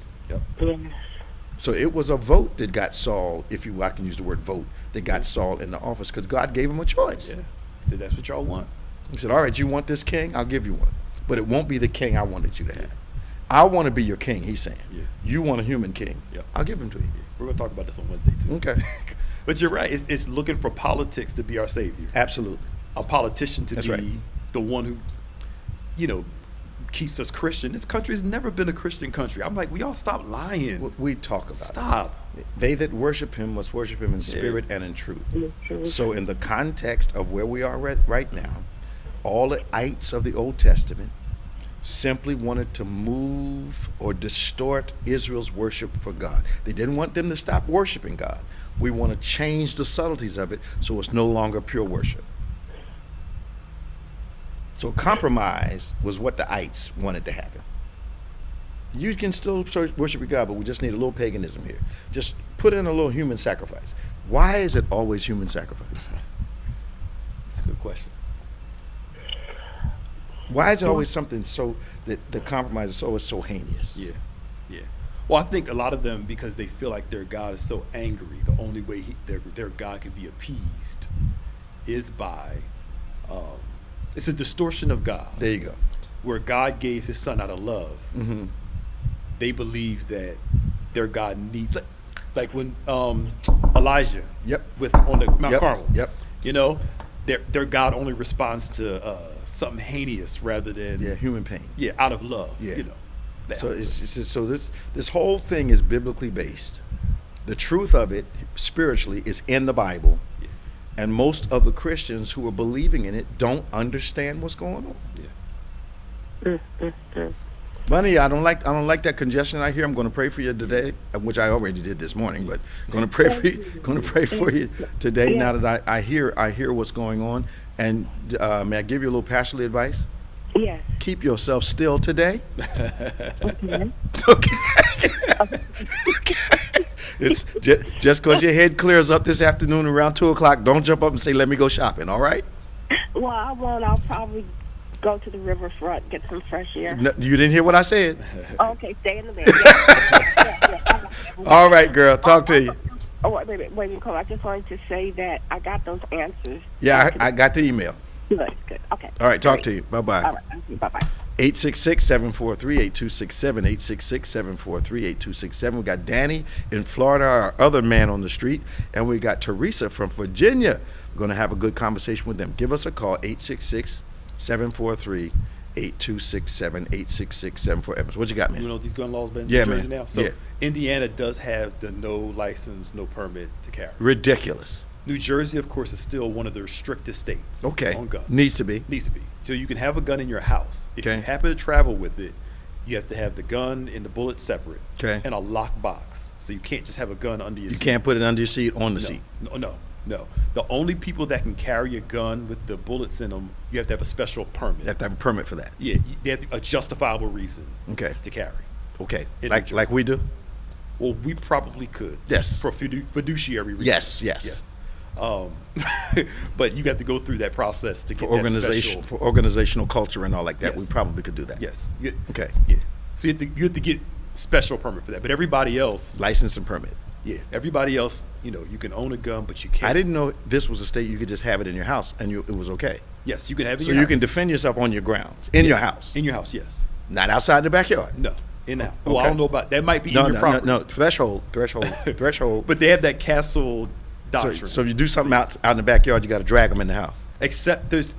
So it was a vote that got Saul, I can use the word vote, that got Saul in the office because God gave him a choice. Yeah. He said, that's what y'all want. He said, all right, you want this king? I'll give you one. But it won't be the king I wanted you to have. I want to be your king, he's saying. Yeah. You want a human king. I'll give him to you. We're going to talk about this on Wednesday, too. Okay. But you're right. It's looking for politics to be our savior. Absolutely. A politician to That's be right. the one who, keeps us Christian. This country's never been a Christian country. I'm like, we all stop lying. We talk about Stop. They that worship him must worship him in spirit and in truth. So in the context of where we are right now, all the ites of the Old Testament simply wanted to move or distort Israel's worship for God. They didn't want them to stop worshiping God. We want to change the subtleties of it so it's no longer pure worship. So compromise was what the ites wanted to happen. You can still worship God, but we just need a little paganism here. Just put in a little human sacrifice. Why is it always human sacrifice? That's a good question. Why is it always something so that the compromise is always so heinous? Yeah. Well, I think a lot of them, because they feel like their God is so angry, the only way their God can be appeased is by, it's a distortion of God. There you go. Where God gave his son out of love. Mm-hmm. They believe that their God needs, like when Elijah on the Mount Carmel. Yep. You know, their God only responds to something heinous rather than human pain. Yeah, out of love. Yeah. You know. So this whole thing is biblically based. The truth of it spiritually is in the Bible, and most of the Christians who are believing in it don't understand what's going on. Bunny, I don't like that congestion I hear. I'm going to pray for you today, which I already did this morning, but going to pray for you. Going to pray for you today. Now that I hear what's going on, and may I give you a little pastorly advice? Yes. Keep yourself still today. Okay. It's just because your head clears up this afternoon around 2:00. Don't jump up and say, "Let me go shopping." All right? Well, I won't. I'll probably go to the riverfront, get some fresh air. No, you didn't hear what I said. Okay, stay in the bed. All right, girl. Talk to you. Oh, wait, Nicole. I just wanted to say that I got those answers. Yeah, I got the email. Good. Okay. All right, talk to you. Bye-bye. All right, thank you. Bye-bye. 866-743-8267, 866-743-8267. We got Danny in Florida, our other man on the street, and we got Teresa from Virginia. We're going to have a good conversation with them. Give us a call, 866-743-8267, 866-74 Evans. What you got, man? You know what these gun laws been in Yeah, New Jersey man. now? So Indiana does have the no license, no permit to carry. Ridiculous. New Jersey, of course, is still one of their strictest states on guns. Needs to be. So you can have a gun in your house. If you happen to travel with it, you have to have the gun and the bullet separate and a locked box. So you can't just have a gun under your seat. You can't put it under your seat, on the seat. No. The only people that can carry a gun with the bullets in them, you have to have a special permit. You have to have a permit for that. Yeah, they have a justifiable reason to carry. Okay, like we do? Well, we probably could. Yes. For fiduciary reasons. Yes. But you got to go through that process to get for organizational culture and all like that. Yes. We probably could do that. Yes. Okay. Yeah. So you have to get special permit for that. But everybody else, license and permit. Yeah. Everybody else, you can own a gun, but you can't. I didn't know this was a state you could just have it in your house and it was okay. Yes, you can have it. So you can defend yourself on your grounds in your house. In your house, yes. Not outside the backyard. No. In the house. Well, I don't know about that. Might be in your property. No. Threshold. But they have that castle doctrine. So if you do something out in the backyard, you got to drag them in the house. Except if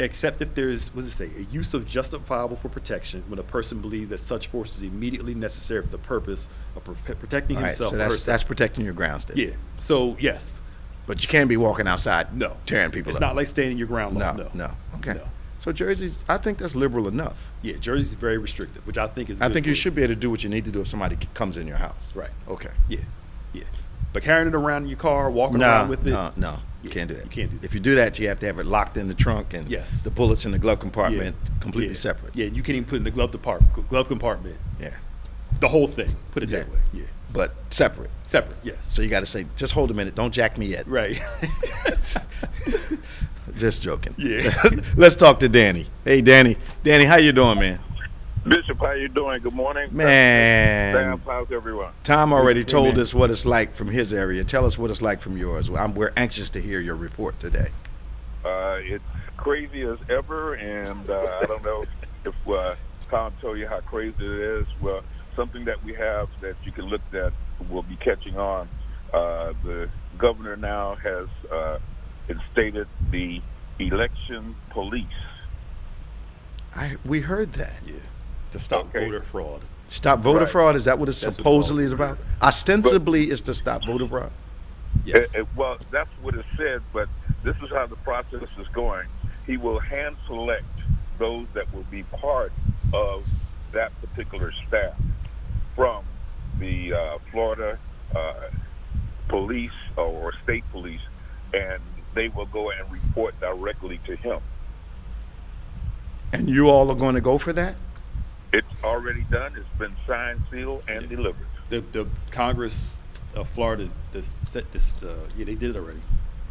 there's, what does it say? A use of justifiable for protection when a person believes that such force is immediately necessary for the purpose of protecting himself or herself. That's protecting your grounds then. Yeah. So, yes. But you can't be walking outside tearing people up. It's not like staying in your ground law. No. Okay. No. So Jersey's, I think that's liberal enough. Yeah, Jersey's very restrictive, which I think is good. I think you should be able to do what you need to do if somebody comes in your house. Right. Okay. Yeah. But carrying it around in your car, walking around with it. No. You can't do that. You can't do that. If you do that, you have to have it locked in the trunk and the bullets in the glove compartment completely separate. Yeah, you can't even put it in the glove compartment. Yeah. The whole thing. Put it that way. Yeah. But separate. Separate, yes. So you got to say, just hold a minute. Don't jack me yet. Right. Just joking. Yeah. Let's talk to Danny. Hey, Danny. Danny, how you doing, man? Bishop, how you doing? Good morning. Man. Sam, how's everyone? Tom already told us what it's like from his area. Tell us what it's like from yours. We're anxious to hear your report today. It's crazy as ever, and I don't know if Tom told you how crazy it is. Well, something that we have that you can look at will be catching on. The governor now has instated the election police. We heard that. Yeah. To stop voter fraud. Stop voter fraud? Is that what it supposedly is about? Ostensibly, it's to stop voter fraud? Yes. Well, that's what it said, but this is how the process is going. He will hand select those that will be part of that particular staff from the Florida police or state police, and they will go and report directly to him. And you all are going to go for that? It's already done. It's been signed, sealed, and delivered. The Congress of Florida set this. They did it already.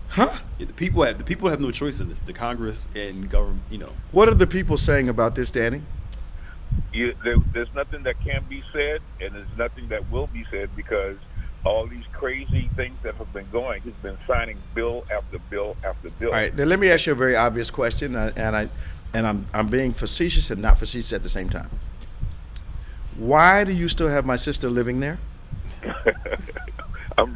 Huh? Yeah, the people have no choice in this. The Congress and government, What are the people saying about this, Danny? There's nothing that can be said, and there's nothing that will be said, because all these crazy things that have been going, he's been signing bill after bill after bill. All right, now let me ask you a very obvious question, and I'm being facetious and not facetious at the same time. Why do you still have my sister living there? I'm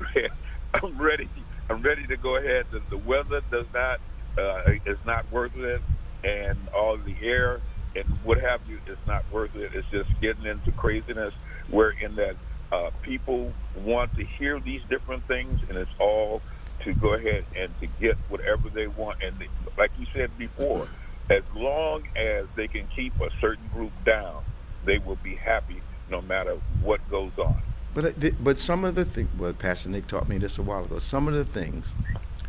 ready to go ahead. The weather is not worth it, and all the air and what have you is not worth it. It's just getting into craziness wherein that people want to hear these different things, and it's all to go ahead and to get whatever they want. And like you said before, as long as they can keep a certain group down, they will be happy no matter what goes on. But some of the things, well, Pastor Nick taught me this a while ago, some of the things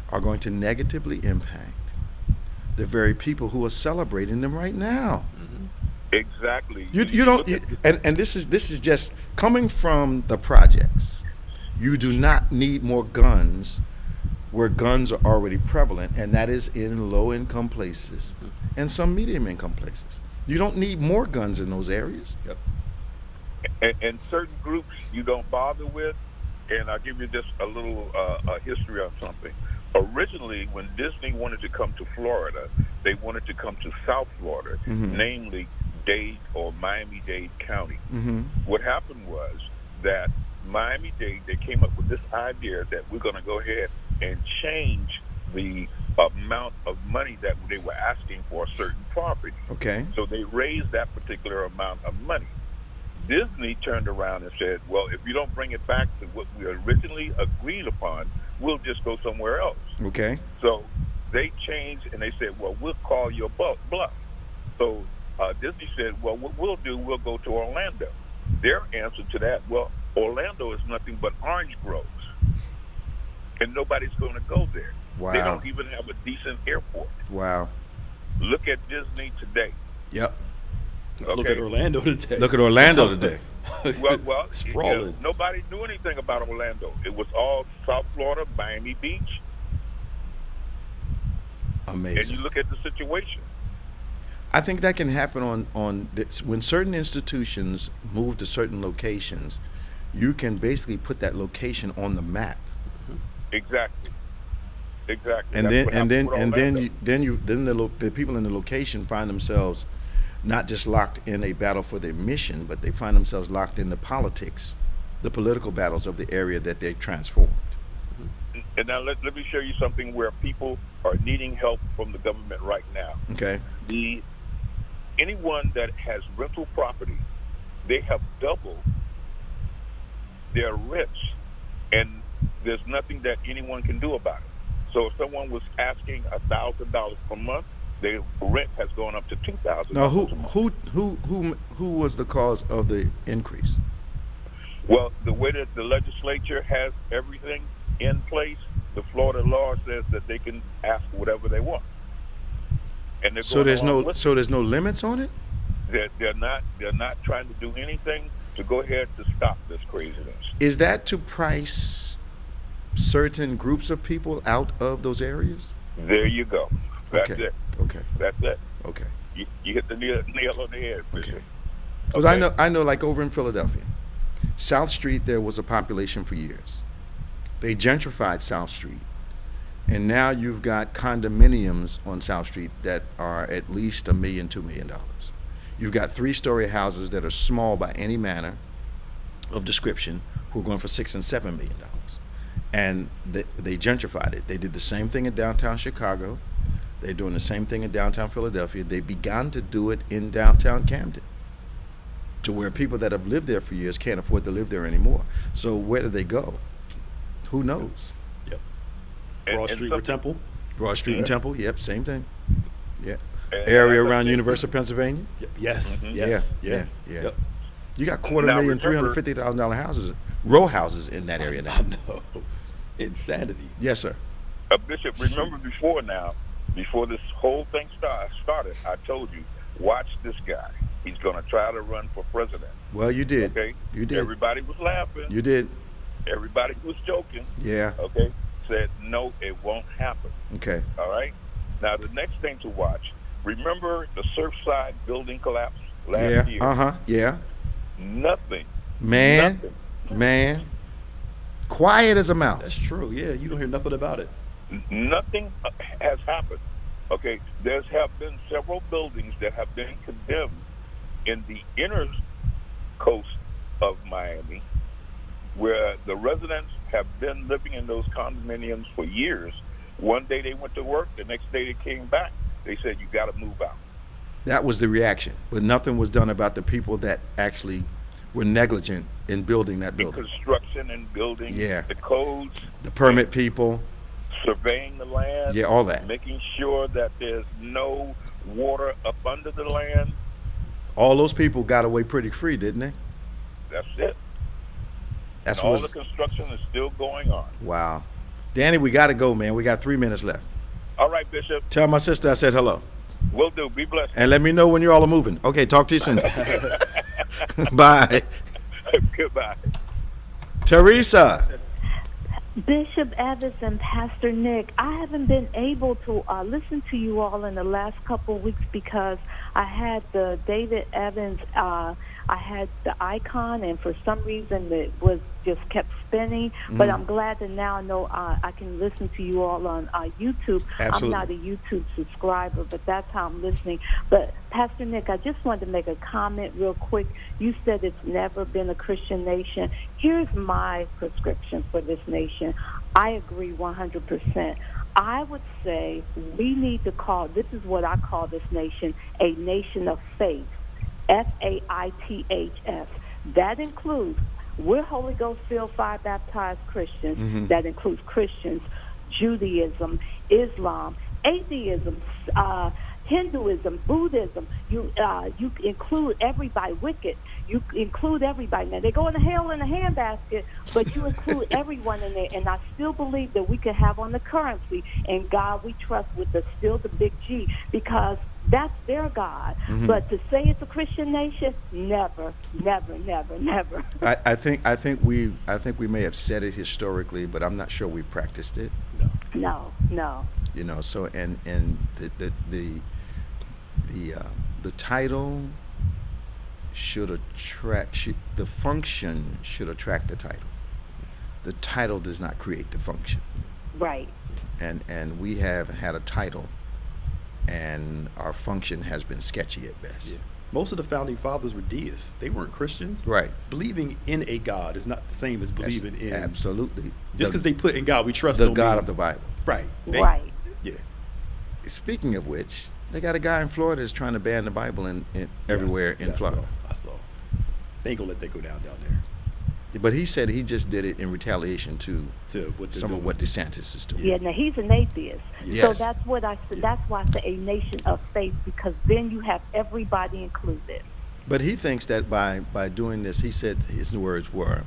are going to negatively impact the very people who are celebrating them right now. Mm-hmm. Exactly. And this is just coming from the projects. You do not need more guns where guns are already prevalent, and that is in low-income places and some medium-income places. You don't need more guns in those areas. Yep. And certain groups you don't bother with, and I'll give you just a little history on something. Originally, when Disney wanted to come to Florida, they wanted to come to South Florida, namely Dade or Miami-Dade County. Mm-hmm. What happened was that Miami-Dade, they came up with this idea that we're going to go ahead and change the amount of money that they were asking for a certain property. Okay. So they raised that particular amount of money. Disney turned around and said, well, if you don't bring it back to what we originally agreed upon, we'll just go somewhere else. Okay. So they changed, and they said, well, we'll call your bluff. So Disney said, well, what we'll do, we'll go to Orlando. Their answer to that, well, Orlando is nothing but orange groves, and nobody's going to go there. Wow. They don't even have a decent airport. Wow. Look at Disney today. Yep. Okay. Look at Orlando today. Look at Orlando today. Well, sprawling. Nobody knew anything about Orlando. It was all South Florida, Miami Beach. Amazing. And you look at the situation. I think that can happen on when certain institutions move to certain locations. You can basically put that location on the map. Exactly. And then the people in the location find themselves not just locked in a battle for their mission, but they find themselves locked in the politics, the political battles of the area that they transformed. And now let me show you something where people are needing help from the government right now. Okay. Anyone that has rental property, they have doubled their rents, and there's nothing that anyone can do about it. So if someone was asking $1,000 per month, their rent has gone up to $2,000. Now, who was the cause of the increase? Well, the way that the legislature has everything in place, the Florida law says that they can ask whatever they want. And so there's no limits on it? They're not trying to do anything to go ahead to stop this craziness. Is that to price certain groups of people out of those areas? There you go. That's it. Okay. That's it. Okay. You hit the nail on the head. Okay. Because I know, like over in Philadelphia, South Street, there was a population for years. They gentrified South Street, and now you've got condominiums on South Street that are at least $1 million, $2 million. You've got 3-story houses that are small by any manner of description, who are going for $6 and $7 million. And they gentrified it. They did the same thing in downtown Chicago. They're doing the same thing in downtown Philadelphia. They've begun to do it in downtown Camden, to where people that have lived there for years can't afford to live there anymore. So where do they go? Who knows? Yep. Broad Street or Temple? Broad Street and Temple, yep, same thing. Yeah. area around University of Pennsylvania. Yes, Mhm. yes, Yeah. Yep. You got Now, remember- $250,000 houses, row houses in that area now. I know. Insanity. Yes, sir. Bishop, remember before this whole thing started, I told you, watch this guy. He's going to try to run for president. Well, you did. Okay? You did. Everybody was laughing. You did. Everybody was joking. Yeah. Okay? Said, no, it won't happen. Okay. All right? Now, the next thing to watch, remember the Surfside building collapse last year? Yeah. Nothing. Man. Quiet as a mouse. That's true. Yeah, you don't hear nothing about it. Nothing has happened. Okay, have been several buildings that have been condemned in the inner coast of Miami, where the residents have been living in those condominiums for years. One day they went to work, the next day they came back. They said, you got to move out. That was the reaction, but nothing was done about the people that actually were negligent in building that building. Construction and building, Yeah. the codes, The permit people. surveying the land, Yeah, all that. making sure that there's no water up under the land. All those people got away pretty free, didn't they? That's it. That's And all what. the construction is still going on. Wow. Danny, we got to go, man. We got 3 minutes left. All right, Bishop. Tell my sister I said hello. Will do. Be blessed. And let me know when you all are moving. Okay, talk to you soon. Bye. Goodbye. Teresa. Bishop Evans and Pastor Nick, I haven't been able to listen to you all in the last couple of weeks because I had the David Evans, I had the icon, and for some reason it was just kept spinning. But I'm glad that now I know I can listen to you all on YouTube. Absolutely. I'm not a YouTube subscriber, but that's how I'm listening. But Pastor Nick, I just wanted to make a comment real quick. You said it's never been a Christian nation. Here's my prescription for this nation. I agree 100%. I would say we need to call, this is what I call this nation, a nation of faith. Faiths. That includes, we're Holy Ghost filled, fire baptized Christians. That includes Christians, Judaism, Islam, atheism, Hinduism, Buddhism. You include everybody. Wicked. You include everybody. Now they go in the hell in a handbasket, but you include everyone in there. And I still believe that we could have on the currency, and God we trust with still the big G, because that's their God. But to say it's a Christian nation, never. I think we may have said it historically, but I'm not sure we've practiced it. No. You know, so and the title should attract, the function should attract the title. The title does not create the function. Right. And we have had a title, and our function has been sketchy at best. Yeah. Most of the founding fathers were deists. They weren't Christians. Right. Believing in a God is not the same as believing in. Absolutely. Just because they put in God we trust. The don't God mean, of the Bible. Right. Right. Yeah. Speaking of which, they got a guy in Florida that's trying to ban the Bible in everywhere in Florida. I saw. They ain't gonna let that go down there. But he said he just did it in retaliation to what some of what DeSantis is doing. Yeah, now he's an atheist. Yes. So that's what I said. That's why I say a nation of faith, because then you have everybody included. But he thinks that by doing this, he said his words were,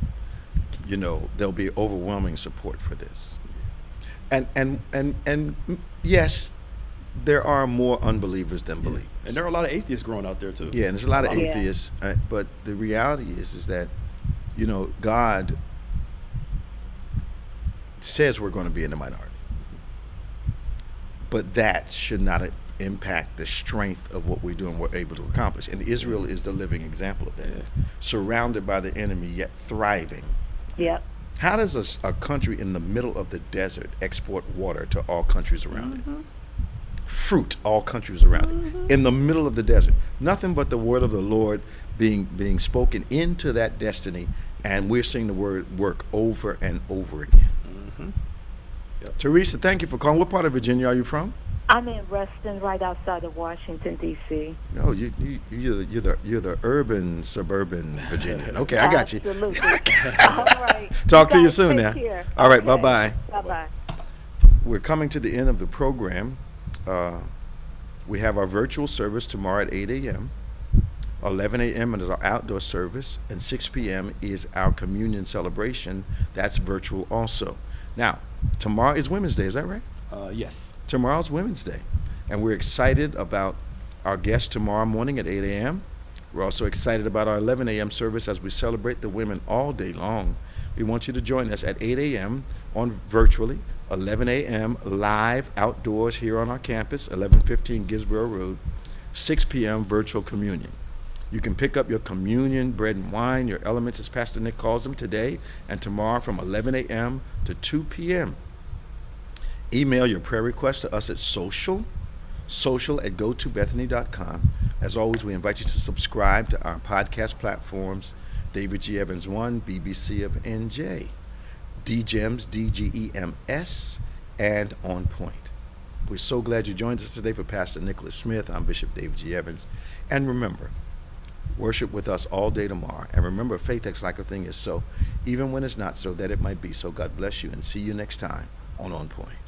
you know, there'll be overwhelming support for this. And yes, there are more unbelievers than believers. And there are a lot of atheists growing out there too. Yeah, and there's a lot of atheists. But the reality is that, you know, God says we're going to be in the minority. But that should not impact the strength of what we do and we're able to accomplish. And Israel is the living example of that. Yeah. Surrounded by the enemy, yet thriving. Yep. How does a country in the middle of the desert export water to all countries around it? Fruit, all countries around it. In the middle of the desert. Nothing but the word of the Lord being spoken into that destiny, and we're seeing the word work over and over again. Yep. Teresa, thank you for calling. What part of Virginia are you from? I'm in Reston, right outside of Washington, D.C. No, you're the urban suburban Virginian. Okay, I got you. Absolutely. All right. Talk to you soon now. Care. All right, okay. bye-bye. Bye-bye. We're coming to the end of the program. We have our virtual service tomorrow at 8 a.m. 11 a.m. is our outdoor service, and 6 p.m. is our communion celebration. That's virtual also. Now, tomorrow is Women's Day, is that right? Yes. Tomorrow's Women's Day, and we're excited about our guest tomorrow morning at 8 a.m. We're also excited about our 11 a.m. service as we celebrate the women all day long. We want you to join us at 8 a.m. on virtually, 11 a.m. live outdoors here on our campus, 1115 Gibbsboro Rd, 6 p.m. virtual communion. You can pick up your communion, bread and wine, your elements, as Pastor Nick calls them, today and tomorrow from 11 a.m. to 2 p.m. Email your prayer request to us at social@gotobethany.com. As always, we invite you to subscribe to our podcast platforms, David G. Evans 1, BBC of NJ, DGEMS, DGEMS, and On Point. We're so glad you joined us today. For Pastor Nicholas Smith, I'm Bishop David G. Evans. And remember, worship with us all day tomorrow. And remember, faith acts like a thing is so, even when it's not so, that it might be so. God bless you, and see you next time on Point.